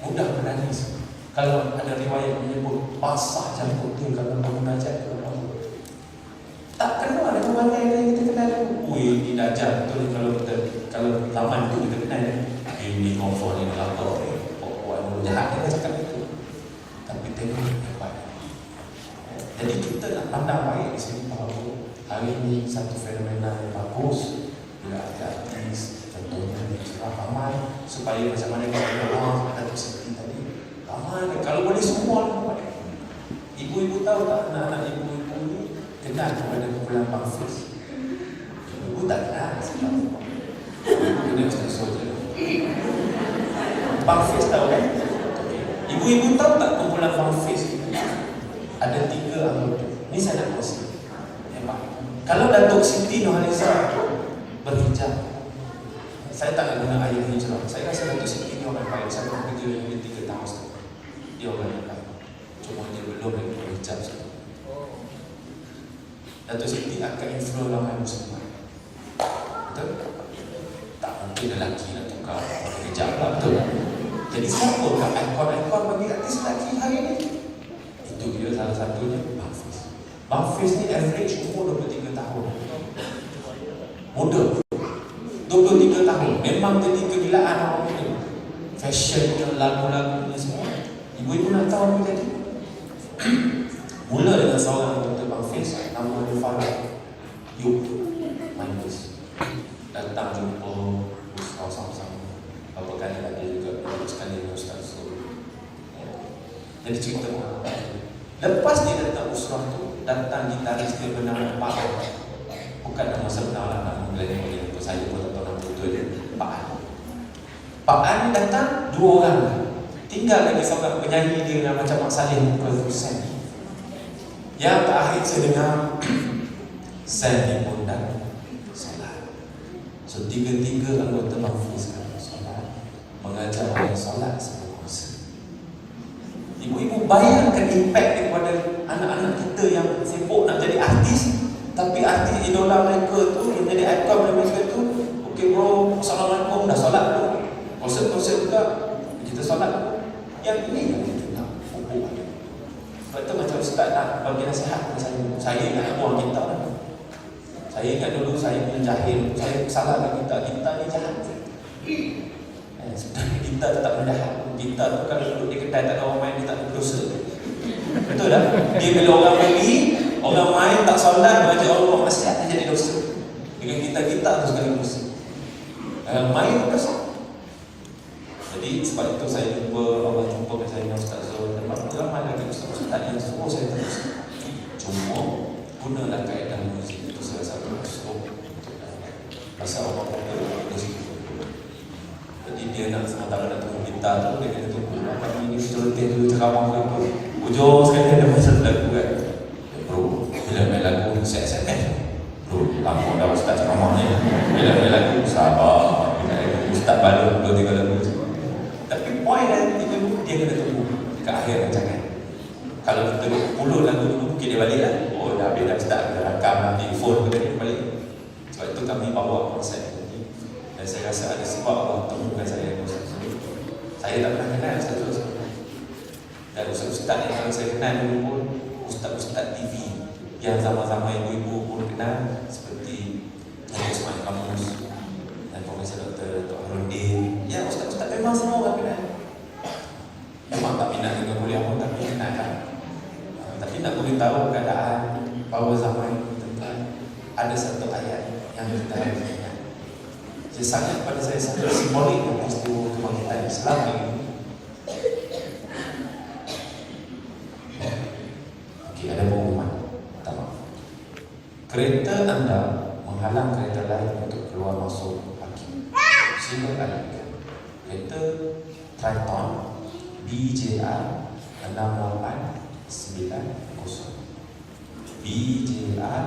mudah menangis. Kalau ada riwayat menyebut basah jangkut dia kalau bermunajat kepada Allah. Tak kenal dengan mana yang kita kenal. Ini Dajjal betul. Kalau zaman tu kita kenal ini confirm ini lapor orang jahat dia cakap itu. Tapi tengok hebat. Jadi kita nak pandang baik di sini bahawa hari ini satu fenomena yang bagus. Bila ada artis, contohnya cerah ramai supaya macam mana kita doa Datuk Siti tadi ramai. Kalau boleh semua buat. Ibu-ibu tahu tak, anak-anak ibu-ibu ni kenal kepada kumpulan Bang Fiz. Ibu tak kenal sebab ini Ustaz Soja. Bang Fiz tahu kan? Ibu-ibu tahu tak kumpulan Bang Fiz? Ada 3 anggota. Ini saya nak kongsi. Hebat. Kalau Datuk Siti Nurhaliza berhijab, saya tak nak guna ayat hijrah. Saya rasa Datuk Siti ni orang baik. Saya pernah kerja dengan dia 3 tahun sekarang. Dia orang yang baik. Cuma dia belum lagi berhijab sekarang. Datuk Siti akan influence ramai Muslimat. Betul? Tak mungkin lelaki nak tukar hijab lah, betul? Jadi siapa kat ikon-ikon bagi artis lelaki hari ni? Itu dia salah satunya Bang Fiz. Bang Fiz ni average umur 23 tahun. Muda 23 tahun. Memang jadi kegilaan orang ni. Fashionnya, lagu-lagunya semua. Ibu-ibu nak tahu apa jadi? Mula dengan seorang anggota Bang Fiz, nama dia Farah Yuk Manis. Datang jumpa Ustaz sama-sama. Berapa kali lah dia juga sekali dengan Ustaz Zul. Jadi cerita lepas dia datang usrah tu, datang gitaris dia bernama Pak An. Bukan nama sebenar lah, nama milenial untuk saya pun tak tahu nama betul dia. Pak An. Pak An datang 2 orang. Tinggal lagi seorang penyanyi dia yang macam Mak Saleh, produsen. Yang terakhir saya dengar saya diundang solat. So 3 anggota Bang Fiz solat, mengajar orang solat sebelum puasa. Ibu-ibu bayangkan impact kepada anak-anak kita yang sibuk nak jadi artis, tapi artis idola mereka tu yang jadi ikon mereka tu, okey bro, assalamualaikum, dah solat tu. Konsert juga kita solat. Yang ini yang kita nak hubung. Sebab tu macam Ustaz nak bagi nasihat kepada saya ingat buang kita lah. Saya ingat dulu saya punya jahil, saya salahkan kita ni jahat. Sebenarnya kita tetap menjahat. Kita tu kalau duduk di kedai tak ada orang main, kita tak berdosa. Betul tak? Dia bila orang beli, orang main tak solat, baca Allah maksiat, dia jadi dosa. Dengan kita tu sekali dosa. main besar. Jadi sebab itu saya Allah jumpa dengan saya dengan Ustaz Zul, dan ramai lagi ustaz-ustaz yang suruh saya terus. Cuma gunalah kaedah muzik itu salah satu usul pasal orang kata muzik. Jadi dia nak sementara nak tunggu gitar tu, dia kena tunggu apa ini celoteh dulu ceramah ke apa. Ujung sekali ada masa lagu kan. Bro, bila main lagu set-set kan. Bro, lama dah ustaz ceramah ni. Bila main lagu sabar. Ustaz baru 2-3 lagu. Tapi poin dan dia kena tunggu ke akhir rancangan. Kalau kita 10 lagu dulu mungkin dia balik lah. Oh dah habis dah start, dah rakam nanti phone dia balik. Sebab itu kami bawa konsep ini. Dan saya rasa ada sebab Allah temukan saya dengan Ustaz Zul. Saya tak pernah kenal Ustaz Zul sebenarnya. Dan ustaz-ustaz yang kalau saya kenal dulu pun ustaz-ustaz TV yang sama-sama ibu-ibu pun kenal, seperti Usman Kamus dan Profesor Dr. Harundin. Ya, ustaz-ustaz memang semua orang kenal. Memang tak minat dengan kuliah pun, tapi kenal kan. Tapi nak beritahu keadaan bahawa zaman tentang ada satu ayat yang kita harus ingat. Dia sangat pada saya sangat simbolik dengan peristiwa kebangkitan Islam ini. Okey, ada pengumuman. Pertama, kereta anda menghalang kereta lain untuk keluar masuk parking. Sila alihkan. Kereta Triton BJR 68990. BJR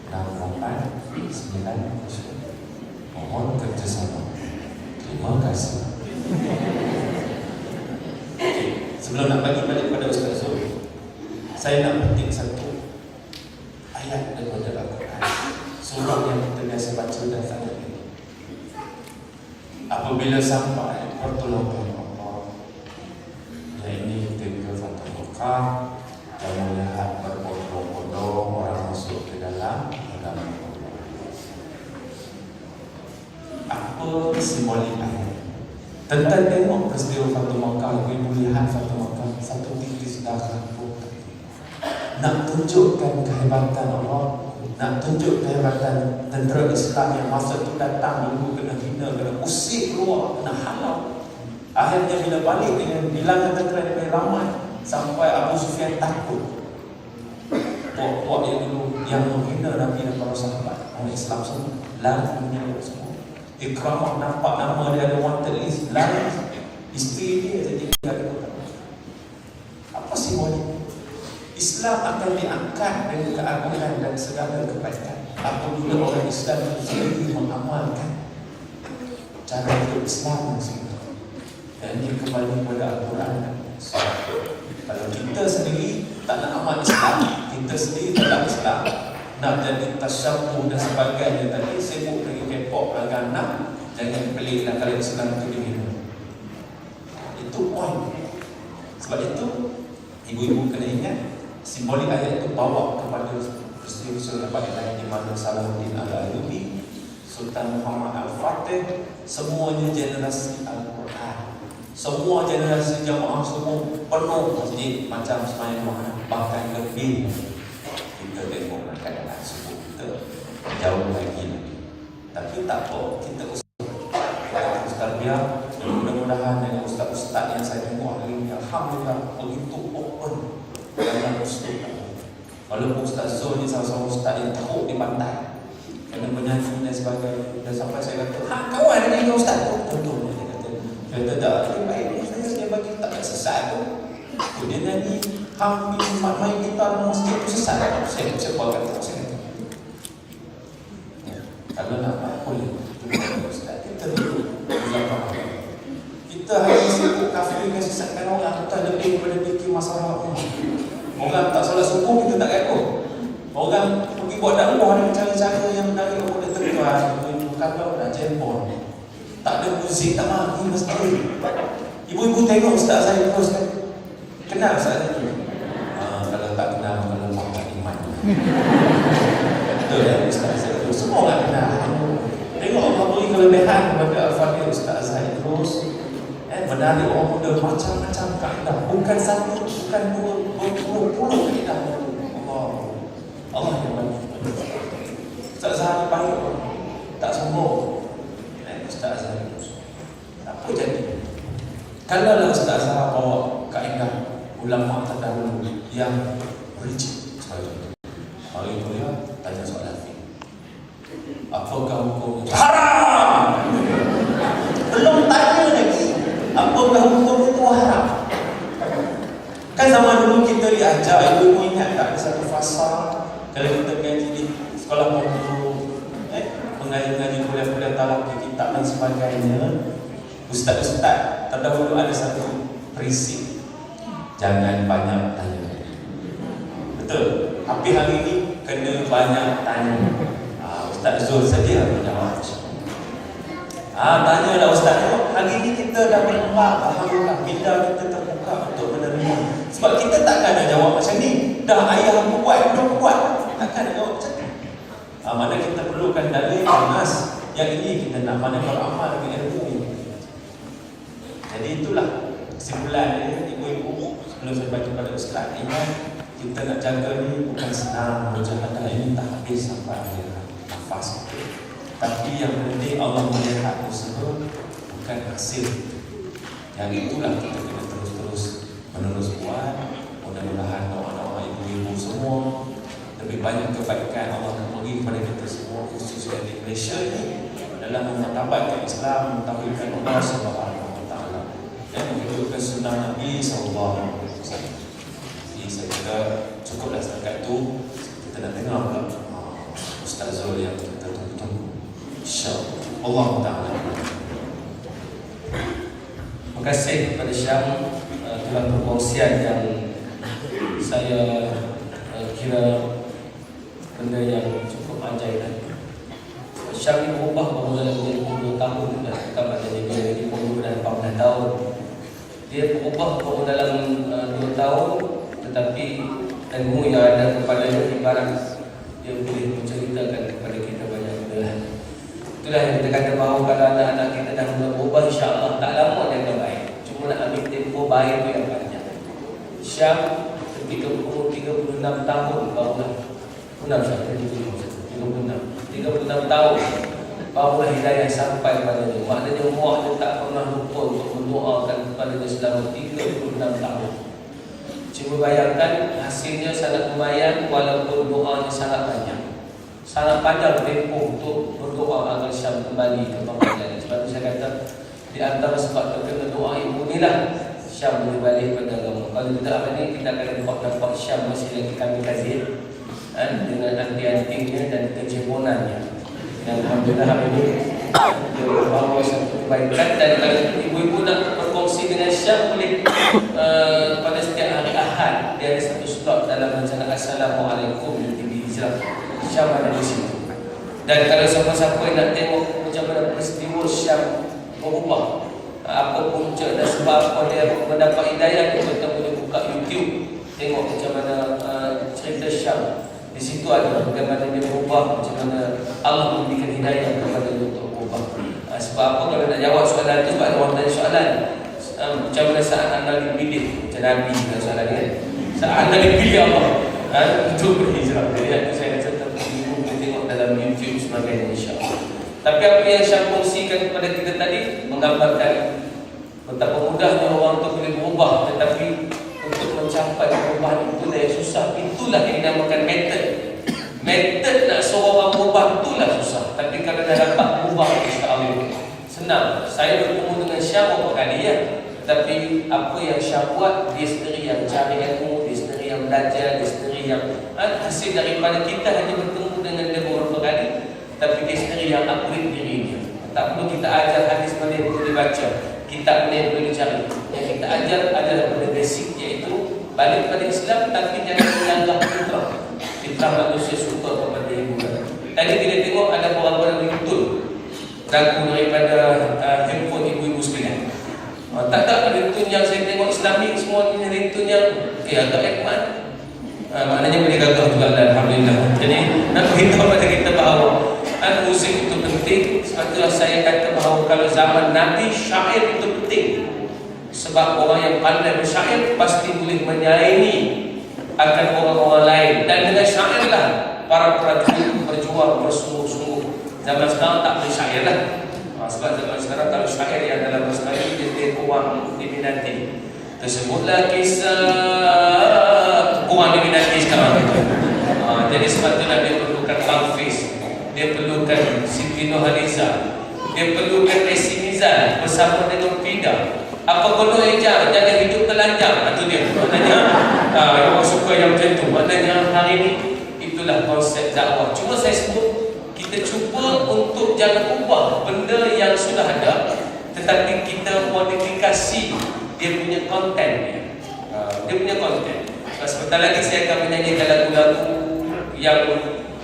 68990. Mohon kerjasama. Terima kasih. Okay. Sebelum nak bagi balik kepada Ustaz Zul, saya nak petik satu ayat daripada Al-Quran, surah yang kita biasa baca dan tak ada. Apabila sampai pertolongan Allah, yang ini ketika Fatah Mekah, dan melihat berbondong-bondong orang masuk ke dalam agama Allah. Apa simbolik ayat? Tentang tengok peristiwa Fatah Mekah, ibu lihat Fatah Mekah, satu titik darah putih. Nak tunjukkan kehebatan Allah, nak tunjuk kehebatan tentera Islam yang masa itu datang dulu kena hina, kena usik keluar, kena halau. Akhirnya bila balik dengan bilangan tentera yang ramai, sampai Abu Sufyan takut. Puak-puak yang dulu yang menghina Nabi dan para sahabat, orang Islam semua lari meninggal semua. Ikramah nampak nama dia ada wanted list, lari. Isteri dia jadi ada kota. Apa simbolik? Islam akan diangkat dengan keagungan dan segala kebaikan apabila orang Islam itu sendiri mengamalkan cara hidup Islam yang sebenar. Dan ini kembali kepada Al-Quran. Kalau kita sendiri tak nak amal Islam, kita sendiri tak nak Islam, nak jadi tasyabbuh dan sebagainya tadi, sibuk dengan K-pop, lagu anak, jangan peliklah kalau Islam itu dihina. Itu poin. Sebab itu ibu-ibu kena ingat, simbolik ayat itu bawa kepada peristiwa lain di mana Salahuddin Al-Ayyubi, Sultan Muhammad Al-Fatih, semuanya generasi Al-Quran. Semua generasi jamaah semua penuh masjid macam semayang Muhammad, bahkan lebih. Kita tengok keadaan subuh kita jauh lagi. Tapi tak apa, kita Ustaz biar mudah-mudahan dengan ustaz-ustaz yang saya tengok hari ini, alhamdulillah begitu open dalam usul. Walaupun Ustaz Zul ni salah seorang ustaz yang teruk di pantai, kena menyanyi dan sebagainya, dan sampai saya kata, kawan ni ustaz tu, tentu dia kata tak, dia baik dia bagi tak ada sesat tu. Dia nyanyi main gitar dalam masjid tu sesat. Saya kata saya kata kalau nak boleh ustaz, kita dulu kita hanya sibuk kafirkan sesatkan orang, kita lebih daripada fikir masalah umat. Orang tak salah subuh, kita tak ikut. Orang pergi buat dakwah dengan cara-cara yang menarik orang dia tertuan, kalau nak jempol, tak ada muzik, tak mari masjid. Ibu-ibu tengok ustaz saya terus kan, kenal ustaz saya? Kalau tak kenal, kalau tak iman. Betul ya ustaz saya terus, semua orang kenal. Tengok Allah beri kelebihan kepada Al-Fadhil ustaz saya terus, menarik orang muda macam-macam kaedah, bukan satu, bukan dua, berpuluh-puluh kaedah. Allah yang bagi. Ustaz Zahari baik, tak sombong. Ustaz apa jadi? Kalau lah ustazah bawa kaedah ulama terdahulu yang rigid sekali. Kalau itu ya, tanya soalan fiqh. Apakah hukum haram? Belum tanya lagi. Apakah hukum itu haram? Kan zaman dulu kita diajar, ibu ingat tak ada satu fasa kalau kita ngaji di sekolah pondok, mengaji kuliah-kuliah talaqi kitab dan sebagainya, ustaz-ustaz terdahulu ada satu prinsip, jangan banyak tanya. Betul? Tapi hari ini kena banyak tanya. Ustaz Zul saja menjawab. Tanyalah ustaz. Hari ini kita dah berubah, alhamdulillah. Bila kita terbuka untuk menerima. Sebab kita takkan nak jawab macam ni. Dah ayah aku buat, belum buat. Takkan nak jawab macam ni. Mana kita perlukan dalil panas. Yang ini kita nak mana beramal dengan ilmu ini. Jadi itulah kesimpulan ibu-ibu. Sebelum saya baca pada ustaz, ingat kita nak jaga ni bukan senang. Mujahadah ini tak habis sampai akhir nafas. Tapi yang penting Allah melihat usaha bukan hasil. Yang itulah kita kena terus menerus buat. Mudah-mudahan doa-doa ibu-ibu semua lebih banyak kebaikan Allah akan bagi kepada kita semua, khususnya di Malaysia ini, dalam memartabatkan Islam, mentauhidkan Allah Subhanahu wa taala dan menghidupkan sunnah Nabi sallallahu alaihi wasallam. Jadi saya kira cukuplah setakat itu. Kita nak dengar pula Ustaz Zul yang kita tunggu. InsyaAllah Allah Ta'ala. Terima kasih kepada Syam telah perkongsian yang saya kira benda yang cukup ajaib. Syam ini berubah baru dalam 20 tahun dah. Bukan maknanya dia jadi pondok dah 14 tahun. Dia berubah baru dalam 2 tahun, tetapi ilmu yang ada kepadanya ibarat dia boleh menceritakan kepada kita banyak benda. Itulah yang kita kata bahawa kalau anak-anak kita dah mula berubah, insya-Allah tak lama dia akan baik. Cuma nak ambil tempoh baik tu yang panjang. Syam ketika umur 36 tahun barulah 36 tahun barulah hidayah sampai kepadanya. Maknanya umur dia tak pernah lupa untuk mendoakan kepada dia selama 36 tahun. Cuba bayangkan hasilnya sangat lumayan walaupun doanya sangat banyak. Sangat panjang tempoh untuk berdoa agar Syam kembali ke panggilan. Sebab itu saya kata di antara sebab terkena doa ibu ni lah Syam boleh balik pada agama. Kalau tidak apa ni kita akan nampak Syam masih lagi kami kaji dengan anti-antingnya dan kecebonannya. Dan alhamdulillah hari ini dia membawa satu kebaikan. Dan kalau ibu-ibu nak berkongsi dengan Syam boleh pada setiap hari Ahad dia ada satu slot dalam rencana Assalamualaikum di TV Hijrah. Syam ada di situ. Dan kalau siapa-siapa yang nak tengok macam mana peristiwa Syam berubah, apa punca dan sebab apa dia mendapat hidayah, kita boleh buka YouTube tengok macam mana cerita Syam. Di situ ada bagaimana dia berubah, macam mana Allah memberikan hidayah kepada dia untuk berubah. Sebab apa kalau nak jawab soalan tu, sebab ada orang tanya soalan macam mana saat anda dipilih macam Nabi dan soalan kan, saat anda dipilih Allah itu berhijrah. Jadi itu saya rasa ibu boleh tengok dalam YouTube sebagainya, insyaAllah. Tapi apa yang Syam kongsikan kepada kita tadi menggambarkan betapa mudahnya orang tu boleh berubah, tetapi untuk mencapai perubahan itu yang susah. Itulah yang dinamakan method. Method nak suruh orang berubah itulah susah. Tapi kalau dah dapat berubah, insya-Allah senang. Saya bertemu dengan Syam beberapa kali ya. Tapi apa yang Syam buat, dia sendiri yang cari ilmu, dia sendiri yang belajar, dia sendiri yang hasil daripada kita hanya bertemu dengan dia beberapa kali. Tapi dia sendiri yang upgrade dirinya. Tak perlu kita ajar hadis mana perlu dibaca, kitab mana perlu dicari. Yang kita ajar adalah pada basic, iaitu balik kepada Islam tapi jangan melanggar fitrah. Fitrah manusia suka kepada hiburan. Tadi kita tengok ada orang-orang yang betul lagu daripada handphone ibu-ibu sekalian. Tak ringtone yang saya tengok Islamik semua ni ringtone yang agak ekmat. Maknanya boleh gagah juga, alhamdulillah. Jadi nak beritahu kepada kita bahawa musik itu penting. Sebab itulah saya kata bahawa kalau zaman Nabi, syair itu penting. Sebab orang yang pandai bersyair pasti boleh menyaingi akan orang-orang lain. Dan dengan syairlah para prajurit berjuang bersungguh-sungguh. Zaman sekarang tak boleh syair lah. Sebab zaman sekarang kalau syair yang dalam bahasa Melayu dia kurang diminati. Tersebutlah kisah kurang diminati sekarang itu. Jadi sebab tu dia perlukan Hafiz, dia perlukan Siti Nurhaliza, dia perlukan Esi Mizan bersama dengan Fida. Apa kalau eja jangan hidup telanjang, itu dia maknanya. Orang suka yang macam tu. Maknanya hari ini itulah konsep dakwah. Cuma saya sebut kita cuba untuk jangan ubah benda yang sudah ada, tetapi kita modifikasi dia punya konten dia. Dia punya konten. Sebentar lagi saya akan menyanyikan lagu-lagu yang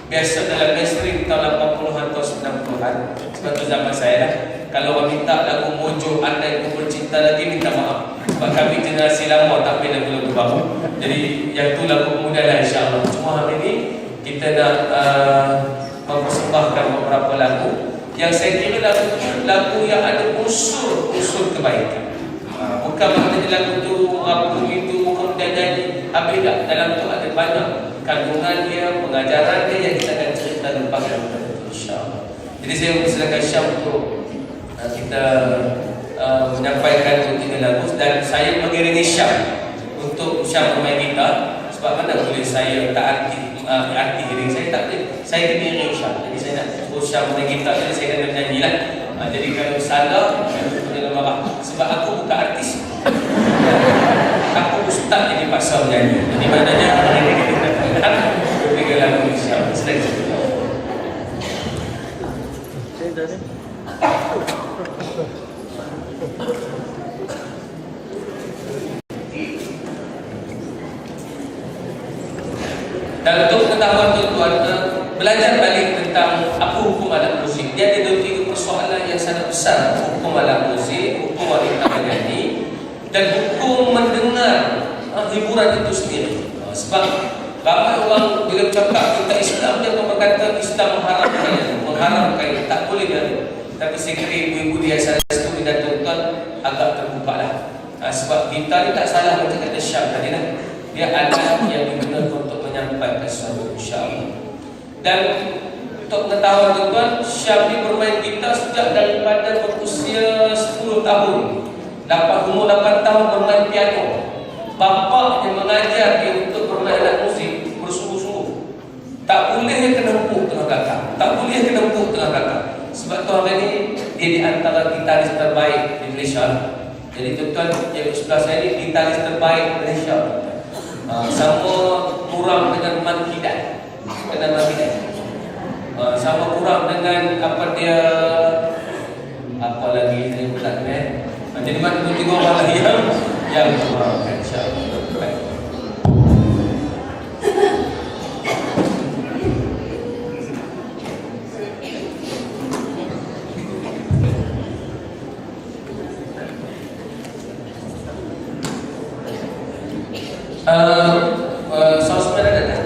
biasa dalam mainstream tahun 80-an atau 90-an. Sebab tu zaman saya lah. Kalau orang minta lagu Mojo Andai Ku Bercinta Lagi, minta maaf. Sebab kami generasi lama tak boleh lagu-lagu baru. Jadi yang tu lagu kemudian lah insyaAllah. Cuma hari ni kita nak mempersembahkan beberapa lagu yang saya kira lagu yang ada unsur kebaikan. Bukan maknanya lagu tu apa itu bukan nyanyi habis tak. Dalam tu ada banyak kandungan dia, pengajaran dia yang kita akan cerita lepas insyaAllah. Jadi saya mempersilakan Syam untuk kita menyampaikan 3 lagu dan saya mengiringi Syam untuk Syam bermain gitar. Sebab mana boleh saya tak arti diri saya tak boleh. Saya kena iring Syam. Jadi saya nak suruh Syam bermain gitar, jadi saya kena menyanyi lah. Jadi kalau salah jangan marah. Sebab aku bukan artis. Aku ustaz jadi pasal menyanyi. Jadi maknanya hari ini kita nak 3 lagu Syam. Silakan. Dan untuk pengetahuan tuan-tuan, belajar balik tentang apa hukum alat muzik. Dia ada 3 persoalan yang sangat besar. Hukum alat muzik, hukum wanita menyanyi, dan hukum mendengar hiburan itu sendiri. Sebab ramai orang bila bercakap tentang Islam, dia akan berkata Islam mengharamkan, tak boleh dia. Tapi saya kira ibu-ibu di asal itu dan tuan-tuan agak terbuka lah. Sebab kita ni tak salah macam kata Syam tadi lah. Dia ada yang digunakan untuk menyampaikan sesuatu insyaAllah. Dan untuk pengetahuan tuan-tuan, Syam ni bermain gitar sejak daripada berusia 10 tahun. Dapat umur 8 tahun bermain piano. Bapa yang mengajar dia untuk bermain alat musik bersungguh-sungguh. Tak boleh dia kena empuk tengah belakang. Tak boleh dia kena empuk tengah belakang. Sebab tu hari ni dia di antara gitaris terbaik di Malaysia. Jadi tuan-tuan yang sebelah saya ni gitaris terbaik di Malaysia. Sama kurang dengan Man Hidat. Dengan Man Hidat. Sama kurang dengan apa dia, apa lagi saya tak kenal. Jadi mana tu 3 orang lagi yang kurang, insya-Allah. Baik. Saudara ada tak?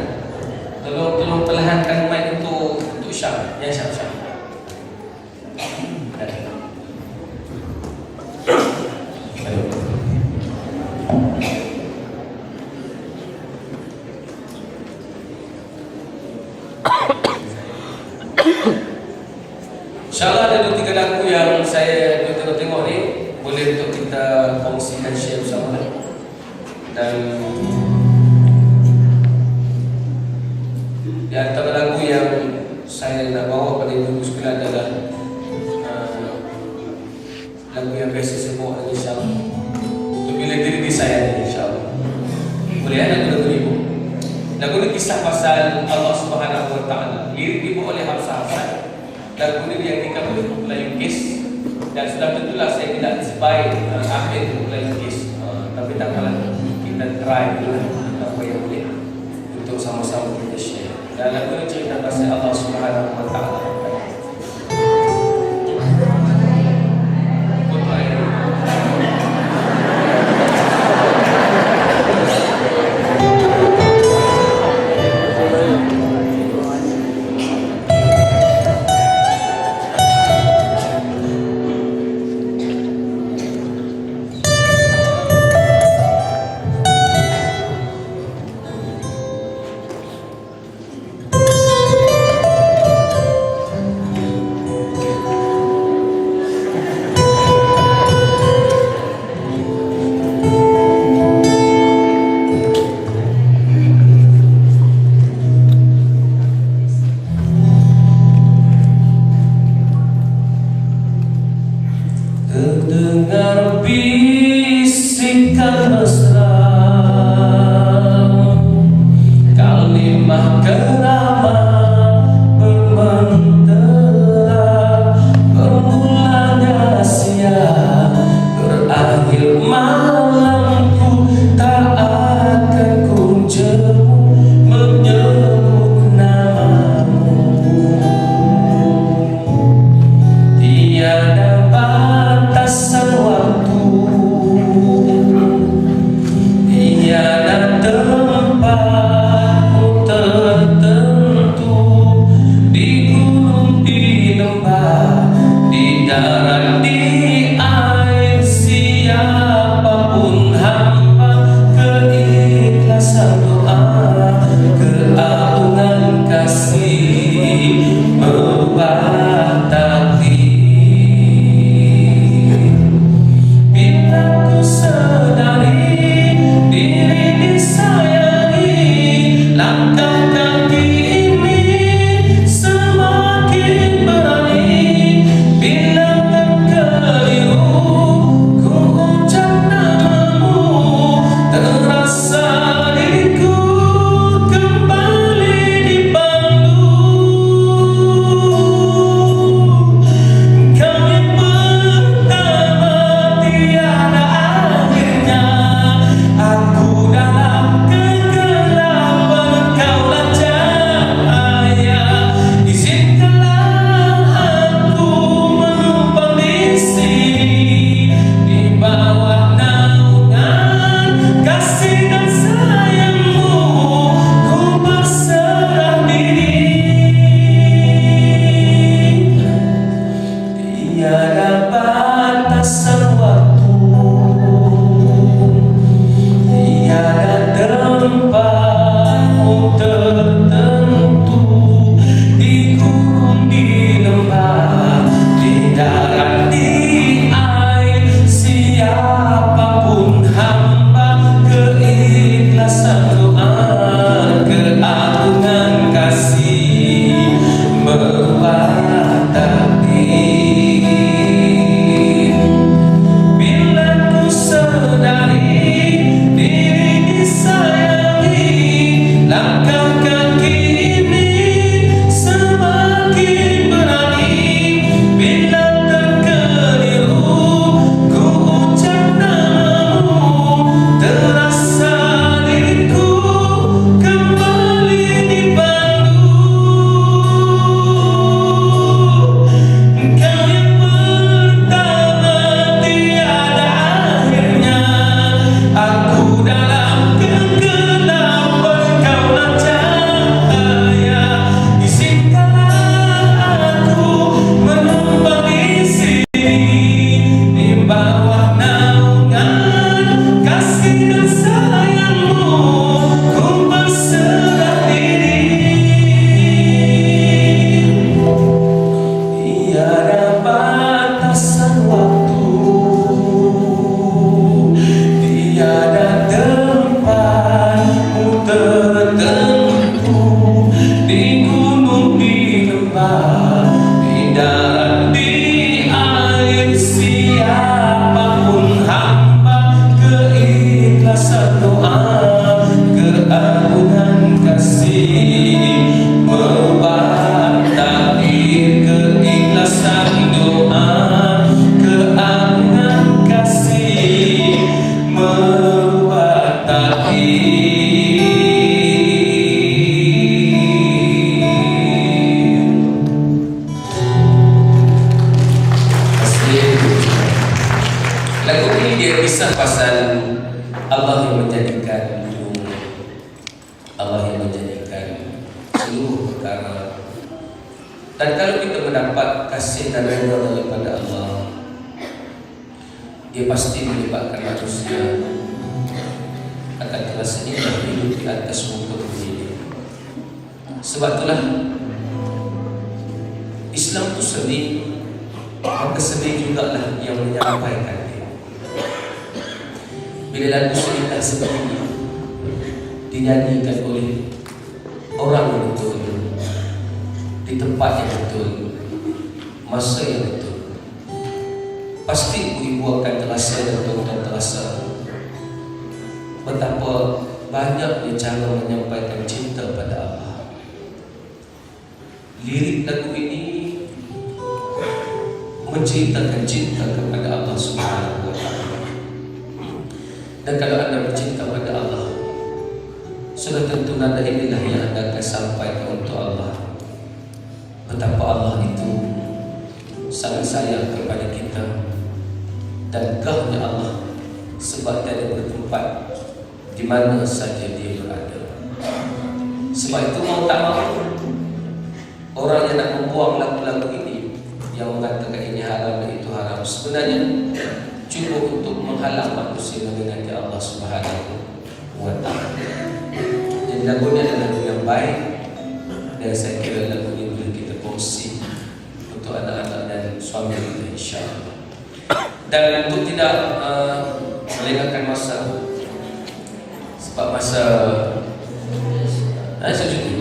Tolong perlahankan mic untuk Syam. Ya Syam. InsyaAllah ada 2-3 lagu yang saya tengok ni boleh untuk kita kongsikan share bersama. Dan di antara lagu yang saya nak bawa pada ibu sekalian adalah lagu yang biasa saya bawa dengan Syam. Untuk bila diri saya insyaAllah. Boleh lagu ibu. Lagu ni kisah pasal Allah Subhanahu Wa Taala. Lirik dibuat oleh Hafsah Hasan. Lagu ni yang dikabul Melayu Kis. Dan sudah tentulah saya tidak sebaik akhir Melayu Kis. Tapi tak apalah, kita try dulu apa yang boleh untuk sama-sama kita share. Dan lagu ni cerita pasal Allah Subhanahu Wa Taala. pasal Allah yang menjadikan gunung, Allah yang menjadikan seluruh perkara. Dan kalau kita mendapat kasih dan redha daripada Allah, dia pasti menyebabkan manusia akan terasa indah hidup di atas muka bumi ini. Sebab itulah Islam itu sedih, maka sedih jugalah yang menyampaikan dia. Bila lagu seindah seperti ini dinyanyikan oleh orang yang betul, di tempat yang betul, masa yang betul, pasti ibu-ibu akan terasa dan tuan-tuan terasa betapa banyaknya cara menyampaikan cinta pada Allah. Lirik lagu ini menceritakan cinta kepada Allah Subhanahu wa Ta'ala. Dan kalau anda bercinta pada Allah, sudah tentu nada inilah yang anda akan sampaikan untuk Allah. Betapa Allah itu sangat sayang kepada kita, dan gahnya Allah sebab tiada bertempat di mana saja dia berada. Sebab itu mau tak mau, orang yang nak membuang lagu-lagu ini, yang mengatakan ini haram dan itu haram, sebenarnya cuba untuk menghalang manusia mendekati Allah Subhanahu wa Ta'ala. Jadi lagu ini adalah lagu yang baik, dan saya kira lagu ini boleh kita kongsi untuk anak-anak dan suami kita, insya-Allah. Dan untuk tidak melengahkan masa, sebab masa saya cuti.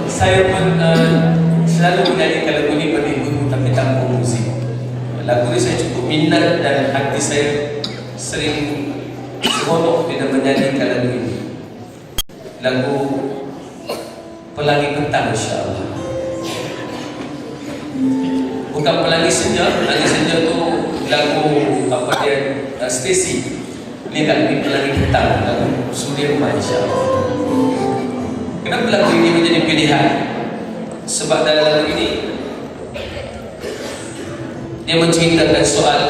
Saya pun selalu menyanyikan lagu ini pada ibu, tapi tanpa musik. Lagu ini saya cukup minat dan hati saya sering seronok bila menyanyikan lagu ini. Lagu Pelangi Petang, insya-Allah. Bukan Pelangi Senja. Pelangi Senja tu lagu apa dia, Stacy. Ini lagu Pelangi Petang, lagu Sudirman, insya-Allah. Kenapa lagu ini menjadi pilihan? Sebab dalam lagu ini dia menceritakan soal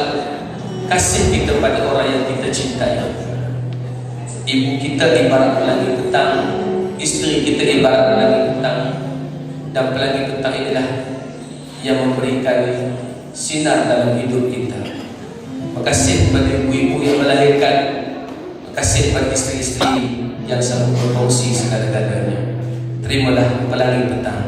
kasih kita pada orang yang kita cintai. Ibu kita ibarat pelangi petang, isteri kita ibarat pelangi petang, dan pelangi petang inilah yang memberikan sinar dalam hidup kita. Makasih kepada ibu-ibu yang melahirkan, makasih kepada isteri-isteri yang selalu berfungsi segala-galanya. Terimalah pelangi petang.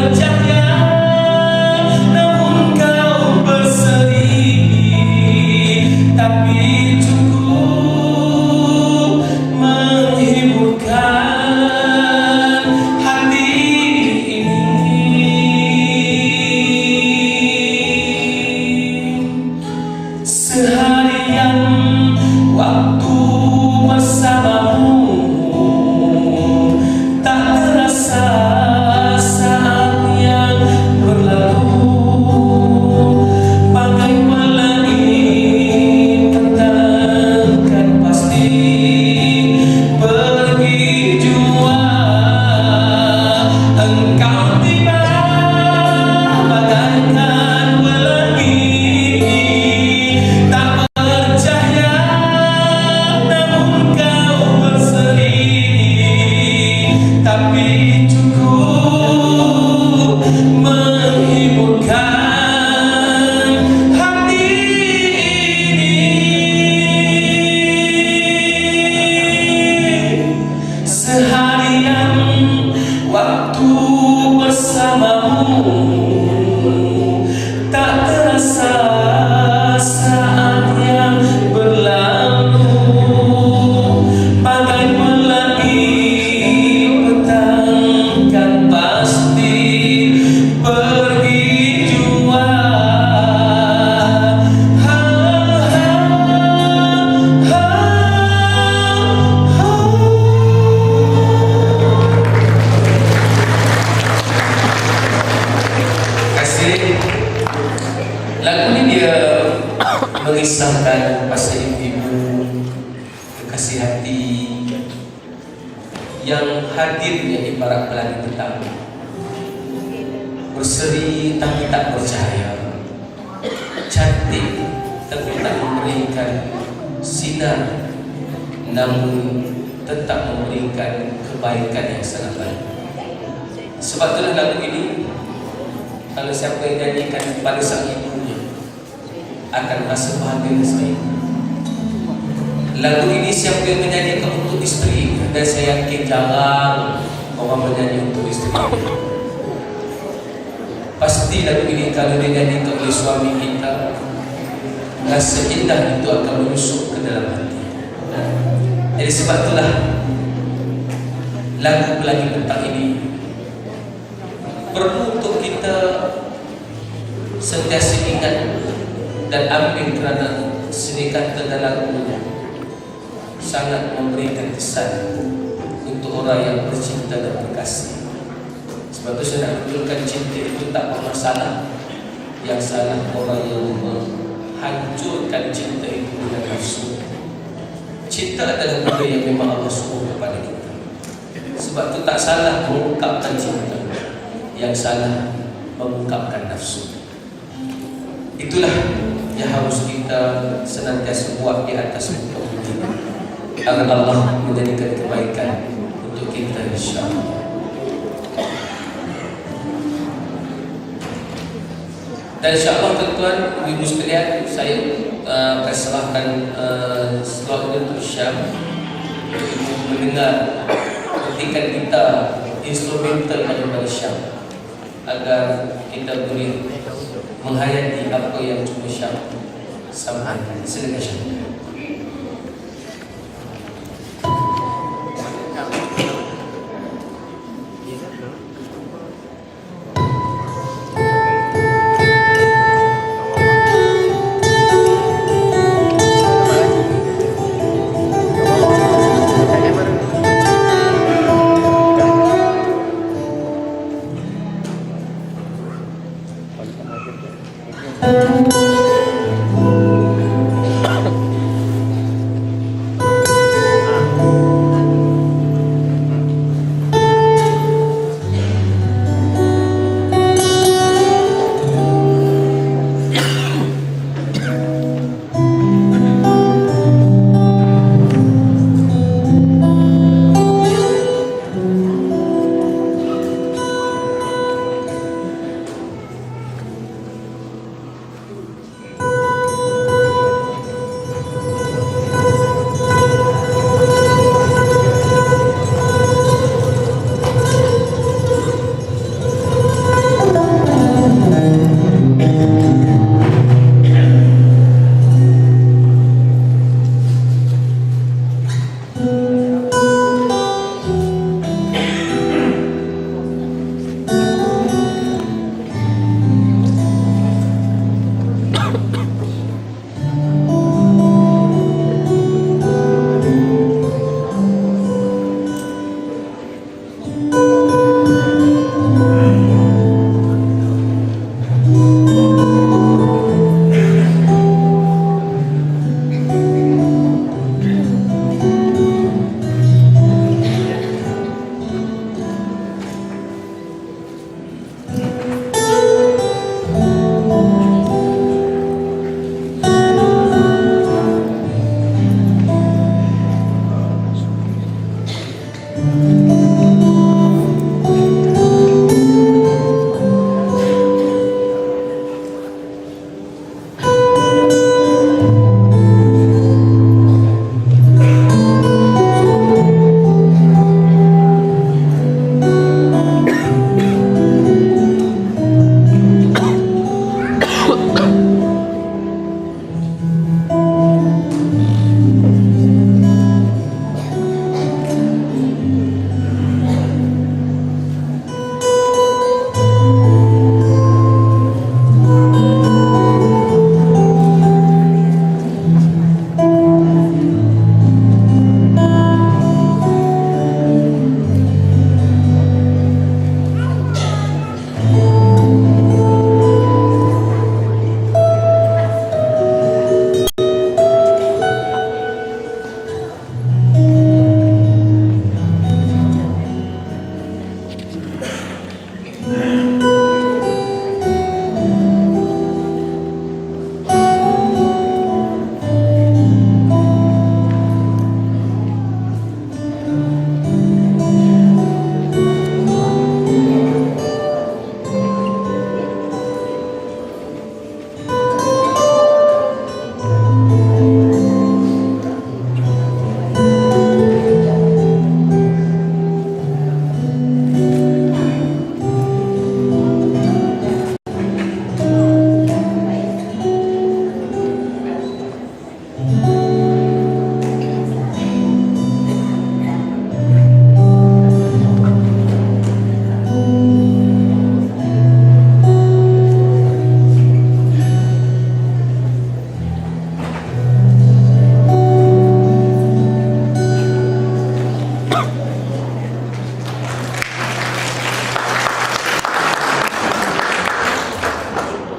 Cahaya tiba bagaikan pelangi, tak percaya namun kau berseri, tapi cukup menghiburkan hati ini. Seharian waktu bersamamu tak terasa saat yang berlalu, bagai pelangi petang kan pasti pergi jua. Ha, ha, ha, ha. Kasih. Lagu ini dia mengisahkan pasal ibu kekasih hati yang hadirnya ibarat pelangi petang, berseri tapi tak percaya, cantik tapi tak memberikan sinar, namun tetap memberikan kebaikan yang sangat baik. Sebab itulah lagu ini, kalau siapa yang nyanyikan pada sang ibunya akan rasa bahagia sekali. Lagu ini siapa yang menyanyikan untuk isteri, dan saya yakin jarang orang menyanyi untuk isteri. Pasti lagu ini kalau dinyanyikan oleh suami kita, rasa indah itu akan menyusup ke dalam hati. Jadi sebab itulah lagu Pelangi Petang ini perlu untuk kita sentiasa ingat dan ambil, kerana seni kata dalam sangat memberikan kesan untuk orang yang bercinta dan berkasih. Sebab itu saya nak tunjukkan cinta itu tak pernah salah. Yang salah orang yang menghancurkan cinta itu dengan nafsu. Cinta adalah benda yang memang Allah suruh kepada kita. Sebab itu tak salah mengungkapkan cinta, yang salah mengungkapkan nafsu. Itulah yang harus kita senantiasa buat di atas muka bumi, agar Allah menjadikan kebaikan untuk kita, insya-Allah. Dan insya-Allah tuan-tuan, ibu sekalian, saya akan serahkan slot ini untuk Syam untuk mendengar petikan kita instrumental daripada Syam, agar kita boleh menghayati apa yang cuma Syam sampaikan. Silakan Syam.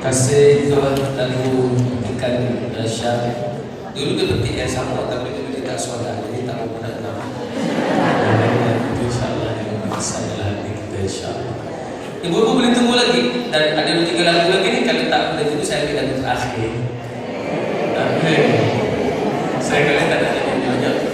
kasih itu lagu ikan Syah. Dulu dia petik yang sama tapi dia tak suara, jadi tak mau nak nama. InsyaAllah dengan saya lagi kita insyaAllah. Ibu-ibu boleh tunggu lagi dan ada 3 lagu lagi ni. Kalau tak boleh tunggu saya ambil lagu terakhir. Saya kali tak ada nyanyi-nyanyi.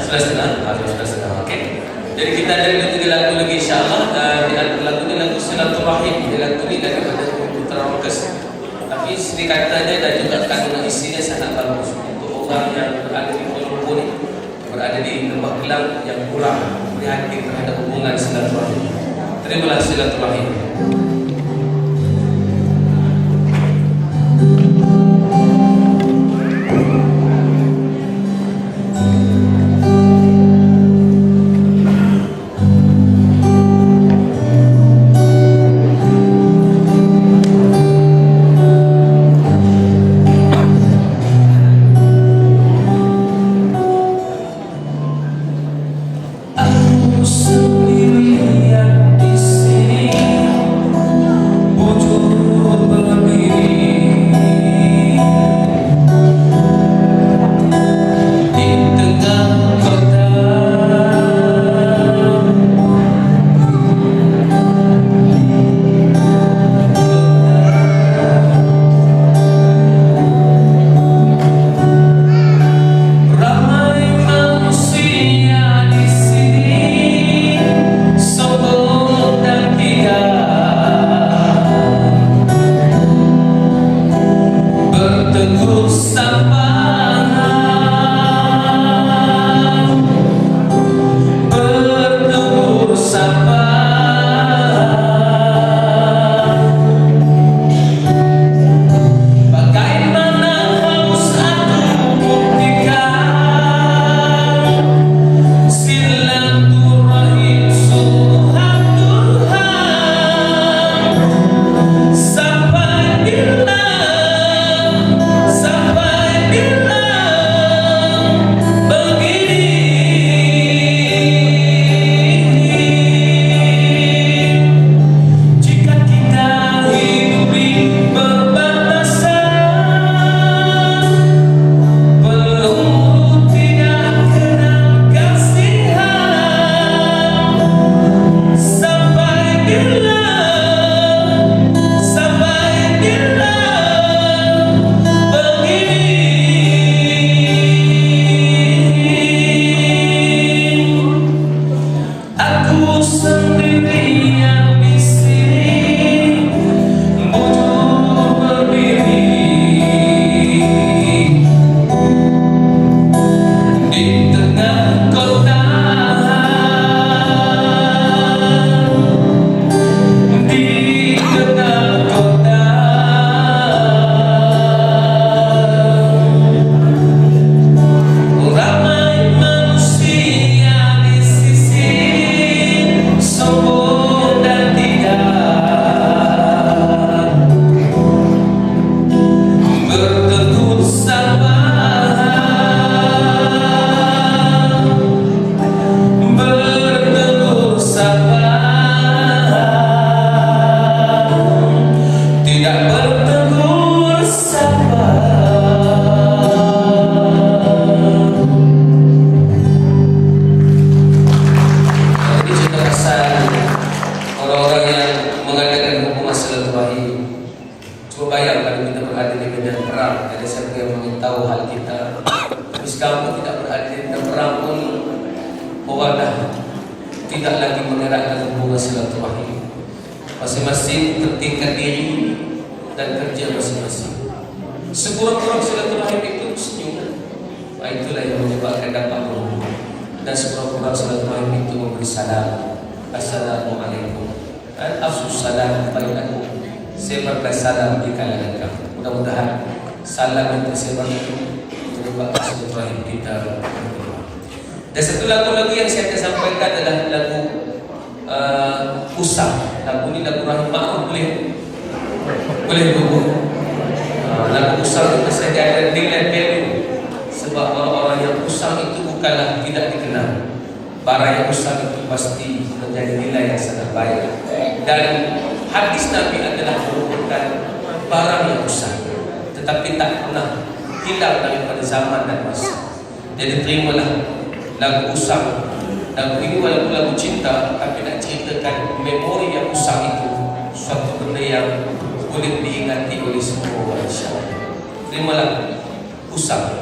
Sudah senang? Sudah senang, okey. Jadi kita ada 3 lagu lagi insyaAllah. Dan lagu ni lagu silaturahim. Lagu ni daripada Putra Rokas. Tapi sedikit katanya dan juga kandungan isinya sangat bagus untuk orang yang berada di Kuala Lumpur ni, berada di Lembah Kelang yang kurang prihatin terhadap hubungan silaturahim. Terimalah silaturahim. tidak lagi mengeratkan hubungan silaturahim. Masing-masing tertingkat diri dan kerja masing-masing. Sekurang-kurang silaturahim itu senyum. Itulah yang menyebabkan dapat berhubung. Dan sekurang-kurang silaturahim itu memberi salam. Assalamualaikum. Dan afsus salam bainakum. Sebarkan salam di kalangan kamu. Mudah-mudahan salam yang tersebar itu menyebabkan silaturahim kita. Dan satu lagu lagi yang saya akan sampaikan adalah lagu Usah. Lagu ini lagu Rahim Ma'ruf, boleh dulu. Lagu Usah itu saja ada nilai value. Sebab orang-orang yang usah itu bukanlah tidak dikenal. Barang yang usah itu pasti menjadi nilai yang sangat baik. Dan Hadis Nabi adalah merupakan barang yang usang, tetapi tak pernah hilang daripada zaman dan masa. Jadi terimalah lagu usang. Lagu ini walaupun lagu cinta, tapi nak ceritakan memori yang usang itu, suatu benda yang boleh diingati oleh semua orang, insya-Allah. Terimalah usang.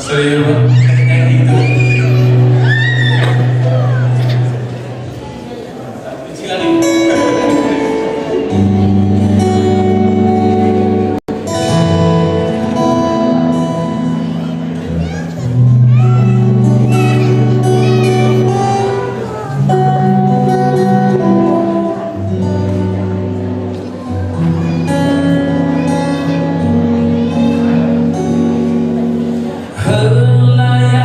Sorry, nyanyi itu. Kecil lagi. Helaya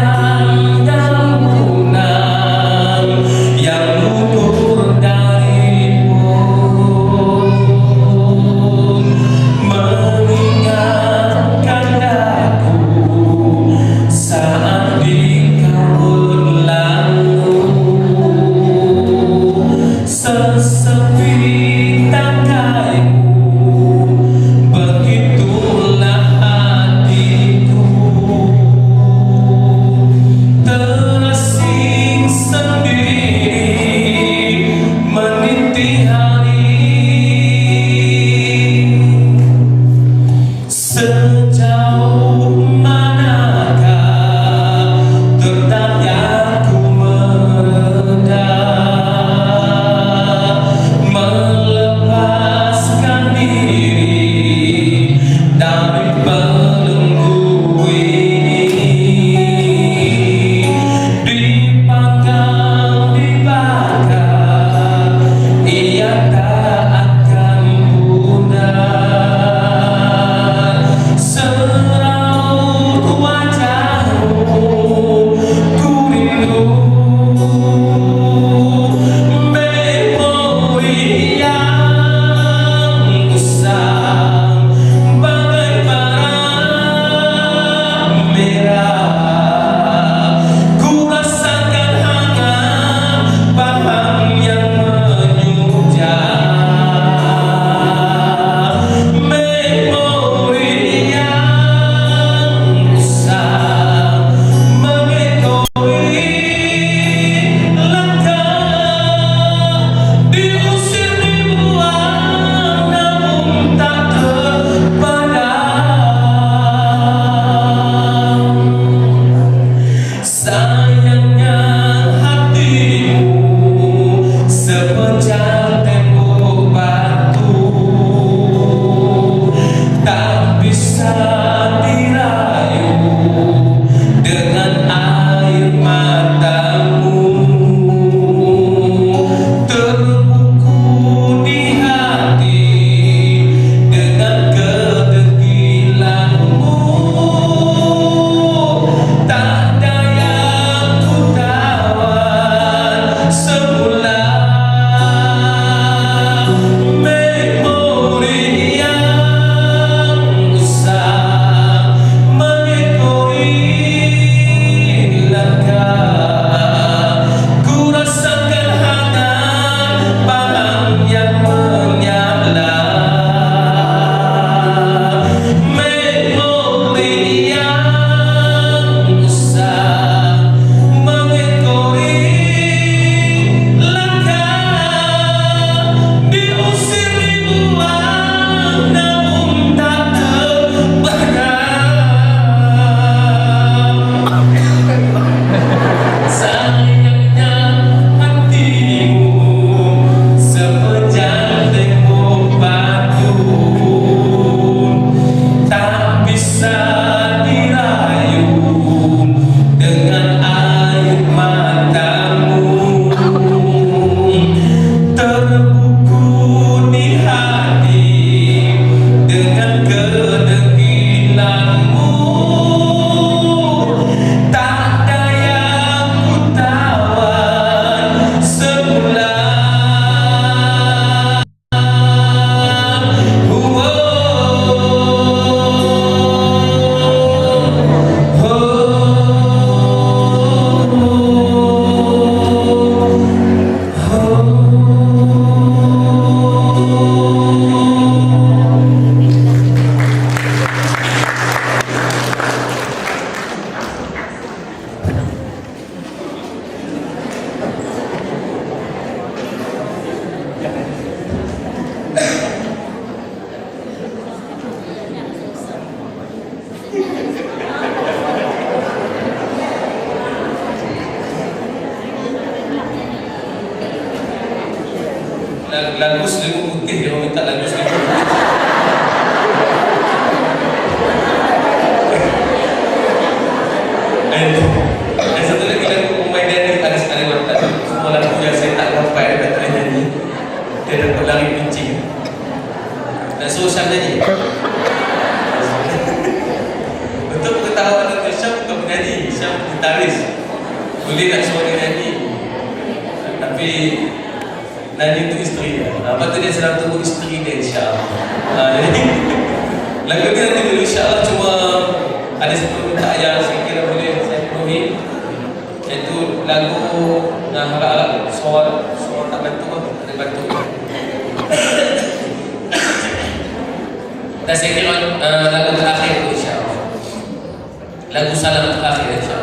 lagu Selimut Putih, dia minta lagu Selimut Putih. Dan satu lagi lagu Umay Dani Aris Kalimantan. Semua lagu yang saya tak dapat dia tak nyanyi. Dia dapat lari kucing. Dan suruh Syam nyanyi. Untuk pengetahuan itu, Syam bukan penyanyi, Syam gitaris. Boleh nak suruh dia nyanyi. Tapi nyanyi itu isteri dia. Lepas tu dia sedang tunggu isteri dia, insyaAllah. Jadi lagu ni nanti dulu insyaAllah, cuma ada satu minta yang saya kira boleh saya penuhi, iaitu lagu yang harap-harap suara tak bantu, tak ada bantu. Dan saya kira lagu terakhir itu insyaAllah, lagu salam terakhir insyaAllah.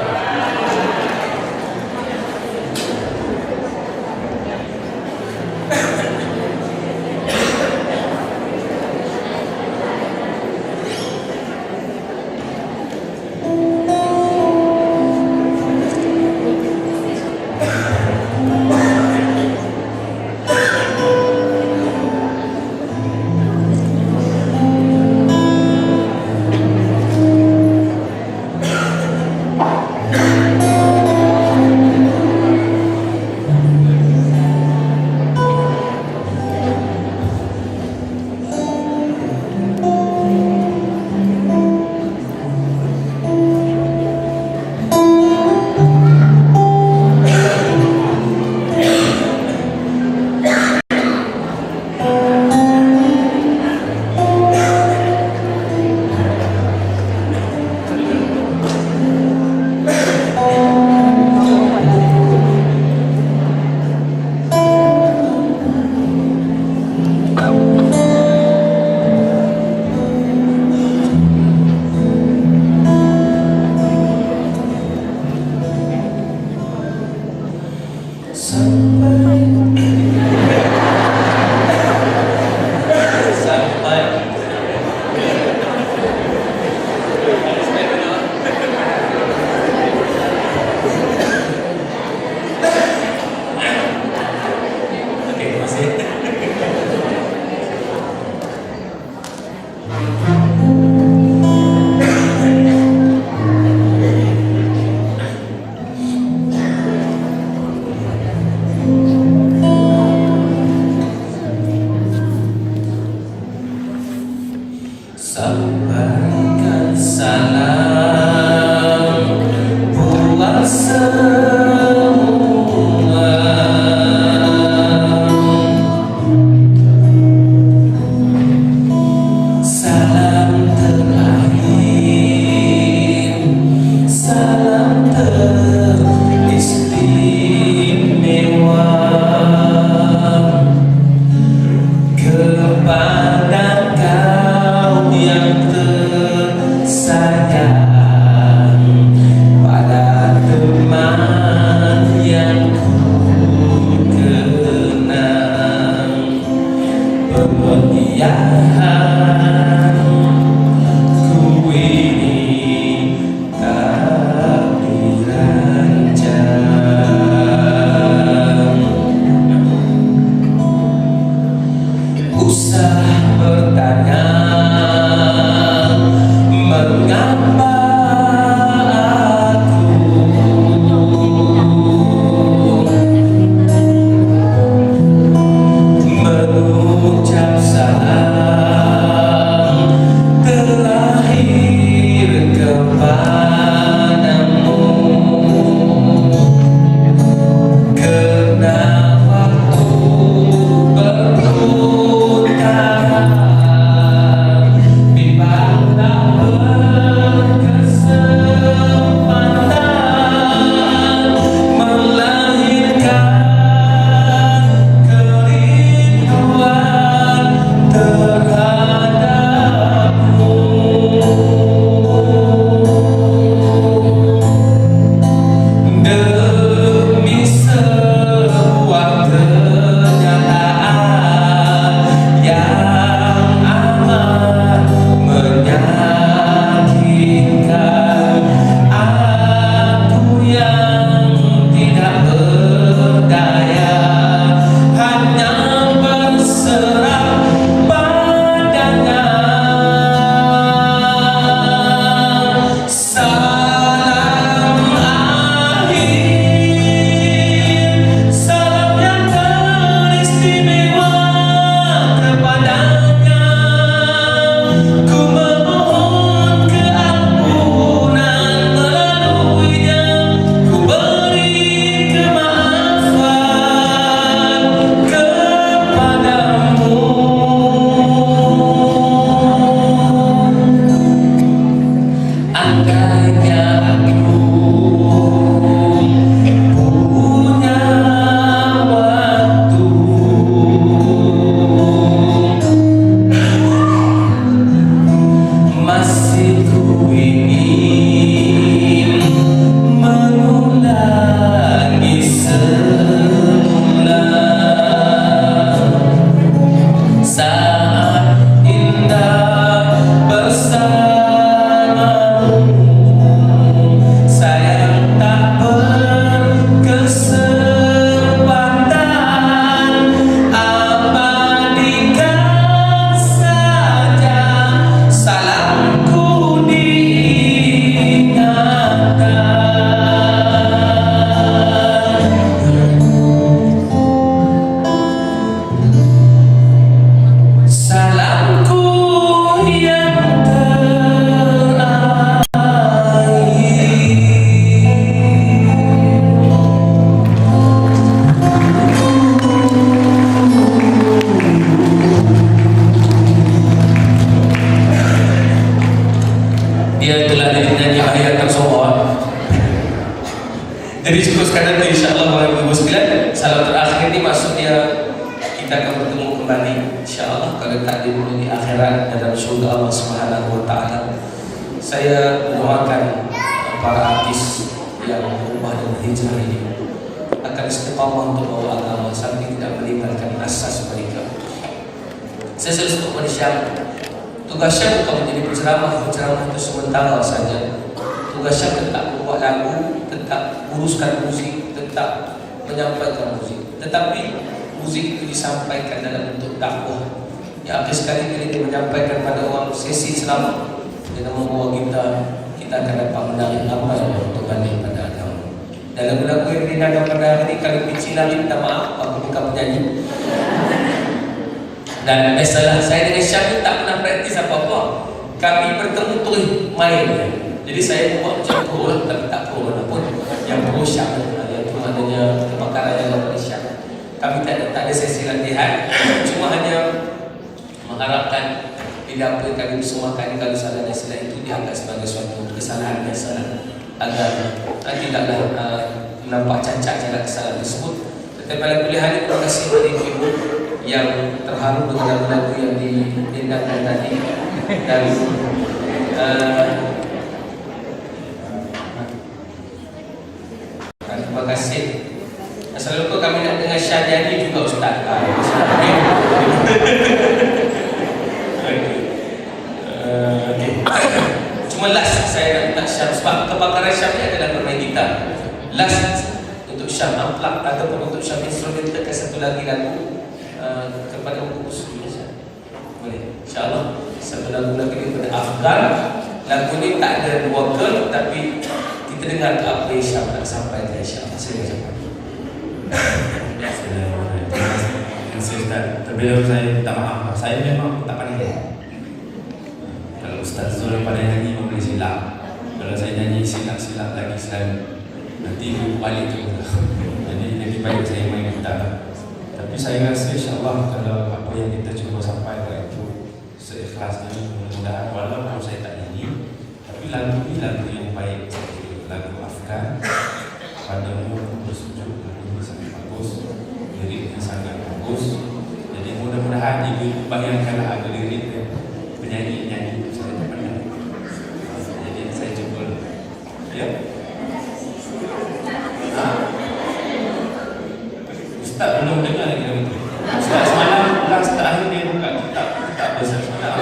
Jadi cukup sekadar itu, insyaAllah Bapak Ibu sekalian. Salam terakhir ini maksudnya kita akan bertemu kembali, insyaAllah, kalau tak dulu di akhirat dalam surga Allah Subhanahu Wa Taala. Saya mendoakan para artis yang berubah dan hijrah ini akan istiqamah untuk bawa agama sampai tidak meninggalkan asas mereka. Saya selalu sebut kepada Syam, tugas Syam bukan menjadi penceramah itu sementara saja. Tugas Syam tetap membuat lagu, tetap uruskan musik, tetap menyampaikan musik. Tetapi musik itu disampaikan dalam bentuk dakwah. Yang akhir sekali dia menyampaikan pada orang sesi ceramah dengan membawa kita akan dapat menarik apa yang untuk banding pada agama. Dalam lagu yang dinamakan pada hari ini, kalau picilan minta maaf, aku bukan penyanyi. Dan biasalah saya dengan Syam tak pernah praktis apa-apa. Kami bertemu terus main. Jadi saya buat macam pro, tapi tak pro mana pun. Yang pro Syam, yang itu maknanya kebakaran yang dapat Syam. Kami tak ada sesi latihan, cuma hanya mengharapkan tidak apa yang kami bersamakan kalau salah dan silap itu dianggap sebagai suatu kesalahan biasa agar tidaklah nampak cacat jalan kesalahan tersebut. Tetapi pada kuliah ini, terima kasih kepada ibu yang terharu dengan lagu yang didengarkan tadi. Dan terima kasih. Selalu kami nak dengar Syahjani juga Ustaz. Cuma last saya nak minta Syam, sebab kebakaran Syam ni adalah bermain gitar. Last untuk Syam amplak ataupun untuk Syam instrumental, satu lagi lagu kepada buku sebelumnya. Boleh? InsyaAllah satu lagu lagi daripada Afgan. Lagu ni tak ada vocal, tapi kita dengar apa yang Syam nak sampaikan. InsyaAllah saya ucapkan. Terlebih dahulu saya minta maaf, saya memang tak pandai. Kalau Ustaz Zul pada nyanyi memberi silap, kalau saya nyanyi silap-silap lagi selalu, nanti ibu balik juga. Jadi lebih baik saya main gitar. Tapi saya rasa insyaAllah kalau apa yang kita cuba sampaikan itu seikhlasnya, mudah-mudahan walaupun saya tak nyanyi, tapi lagu ini lagu yang baik, lagu Afgan. Padamu bersujud, lagu ini sangat bagus, liriknya sangat bagus. Jadi mudah-mudahan ibu bayangkanlah ada lirik penyanyi-nyanyi saya tak pandai. Jadi saya cuba. Ya. Ustaz belum dengar lagi lagu itu. Ustaz semalam last terakhir dia buka kitab besar semalam.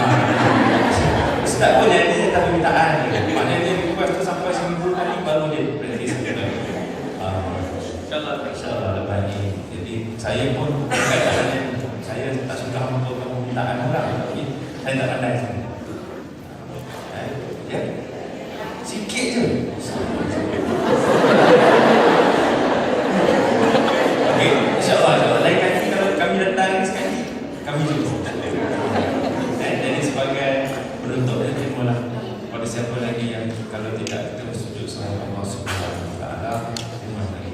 Ustaz pun nyanyi tapi mintaan. Maknanya dia request tu sampai 1000 kali baru dia practice. InsyaAllah lepas ni. Jadi saya pun kadang-kadang saya tak suka untuk permintaan orang, tapi saya tak pandai sebenarnya. Ya, sikit je. Okey, insyaAllah lain kali kalau kami datang sekali, kami jumpa. Jadi sebagai penutup dan terima pada siapa lagi yang kalau tidak kita bersujud sama Allah Subhanahu Wa Taala. Terima kasih.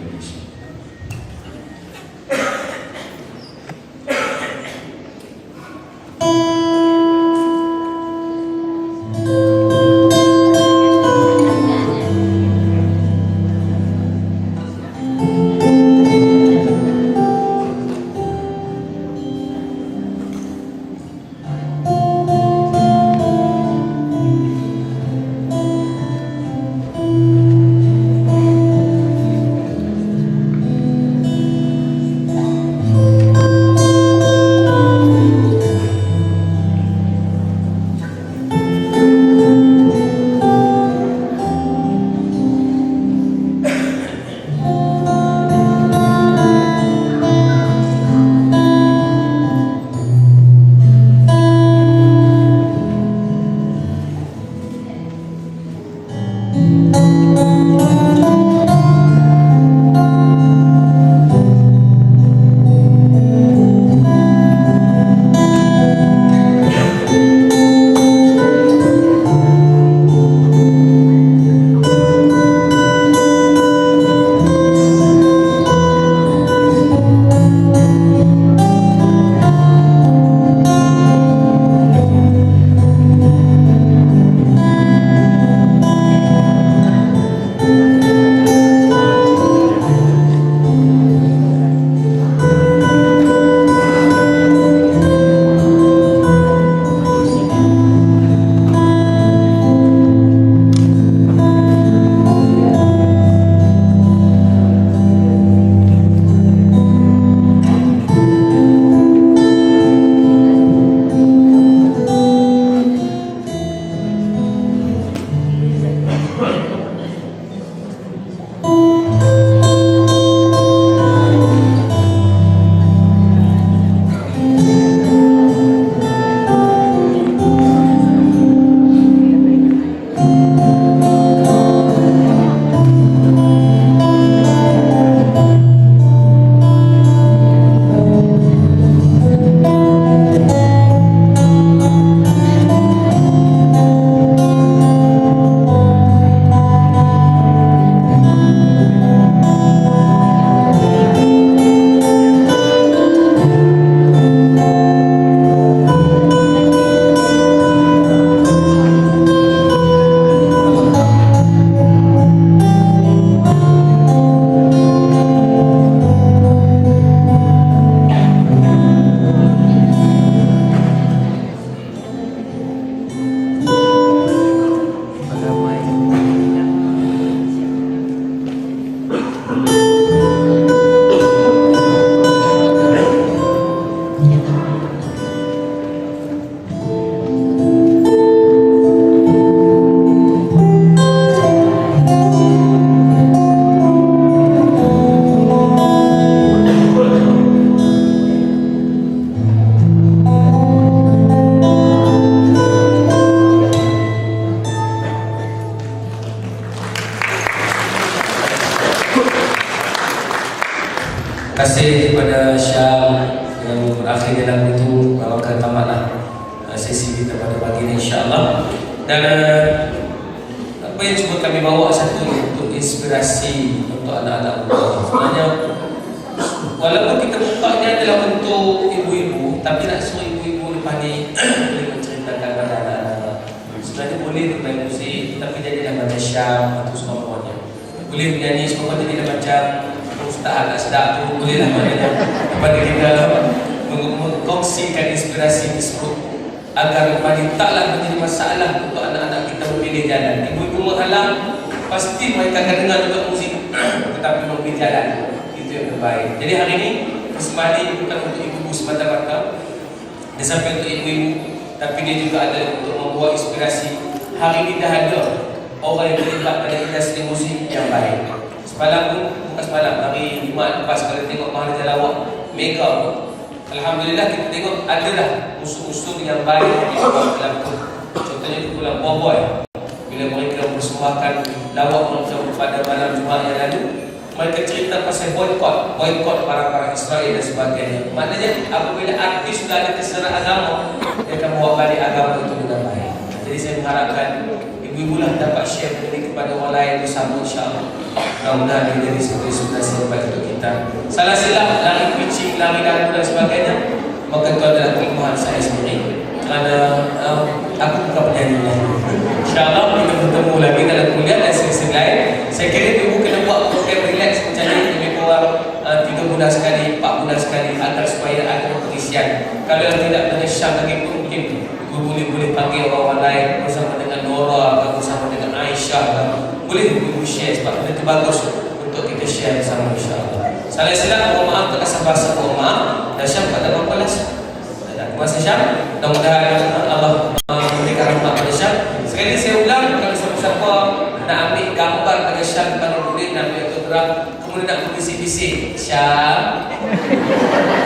kasih kepada Syam yang berakhir dalam itu, bawa ke tamatlah sesi kita pada pagi ini insya-Allah. Dan apa yang cuba kami bawa satu untuk inspirasi untuk anak-anak muda. Sebenarnya walaupun kita bukanya dalam bentuk ibu-ibu, tapi nak suruh ibu-ibu lepas ni boleh menceritakan pada anak-anak. Sebenarnya boleh bermain musik, tapi jadilah macam Syam atau semua-muanya. Boleh menyanyi semua jadilah macam Ustaz tak sedap tu, bolehlah maknanya kepada kita mengkongsikan inspirasi tersebut agar lepas ni taklah menjadi masalah untuk anak-anak kita memilih jalan. Ibu-ibu menghalang, pasti mereka akan dengar juga musik tetapi memilih jalan. Itu yang terbaik. Jadi hari ini persembahan ini bukan untuk ibu-ibu semata-mata, dia sampai untuk ibu-ibu, tapi dia juga ada untuk membuat inspirasi. Hari ini dah ada orang yang terlibat pada industri musik yang baik. Semalam pun, bukan semalam, hari Jumaat lepas kalau tengok Maharaja Lawak Mega pun, alhamdulillah kita tengok ada dah usul-usul yang baik yang dibuat dalam tu. Contohnya kumpulan Boboy, bila mereka mempersembahkan lawak mereka pada malam Jumaat yang lalu, mereka cerita pasal boykot para Israel dan sebagainya. Maknanya apabila artis sudah ada kesedaran agama, dia akan bawa balik agama itu dengan baik. Jadi saya mengharapkan ibu-ibu lah dapat share ini kepada orang lain bersama insya-Allah. Mudah-mudahan ini jadi sebuah inspirasi yang baik untuk kita. Salah silap lari kucing, lari dagu dan sebagainya, maka itu adalah kelemahan saya sendiri. Kerana aku bukan penyanyi. InsyaAllah kita bertemu lagi dalam kuliah dan sesi lain. Saya kira ibu kena buat program relax macam ni, lebih kurang 3 bulan sekali, 4 bulan sekali, agar supaya ada pengisian. Kalau yang tidak dengan Syam lagi pun mungkin ibu boleh panggil orang-orang lain bersama dengan Nora atau bersama dengan Aisyah. Boleh ibu share sebab itu bagus untuk kita share bersama insya-Allah. Salah silap, mohon maaf, tak kasar bahasa, mohon maaf. Dan Syam kata apa lah? Terima kasih Syam. Mudah-mudahan Allah memberikan rahmat pada Syam. Sekali saya ulang, kalau siapa-siapa nak ambil gambar pada Syam, kalau boleh nak ambil autograf, kemudian nak berbisik-bisik Syam,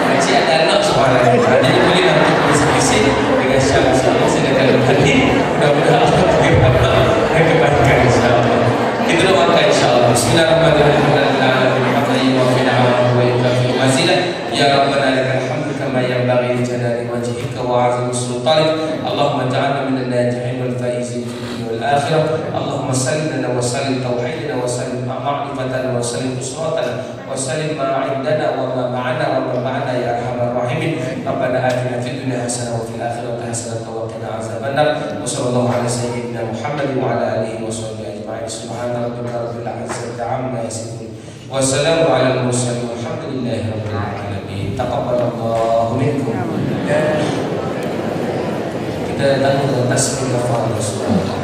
makcik ada anak suara. Jadi boleh nak berbisik-bisik dengan Syam insya-Allah. Saya akan berhati. Mudah-mudahan Allah beri rahmat dan kebaikan insya-Allah. Kita doakan insya-Allah. Bismillahirrahmanirrahim. Ya Rabbana lakal hamdu kama yanbaghi li jalali wajhika wa 'azimi sultanik. Allahumma ij'alna minan najihin wal faizin fid dunya wal akhirah. Allahumma salli lana wa sallim tauhidana wa sallim ma'rifatana wa sallim usratana wa sallim ma 'indana wa ma ma'ana wa ma ma'ana ya arhamar rahimin. Rabbana atina fid dunya hasanah wa fil akhirati hasanah wa qina azabannar. Wa sallallahu ala sayyidina Muhammad wa ala alihi wa sahbihi ajma'in. Subhana rabbika rabbil 'izzati 'amma yasifun. Wassalamu ala al-mursalin walhamdulillahi rabbil alamin. Taqabbalallahu minkum. Kita datang ke tasbih kafaratul Rasulullah.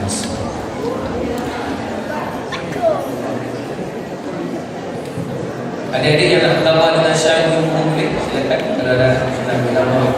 Adik-adik yang nak bertambah dengan Syahid, boleh silakan. Kalau ada nak bertambah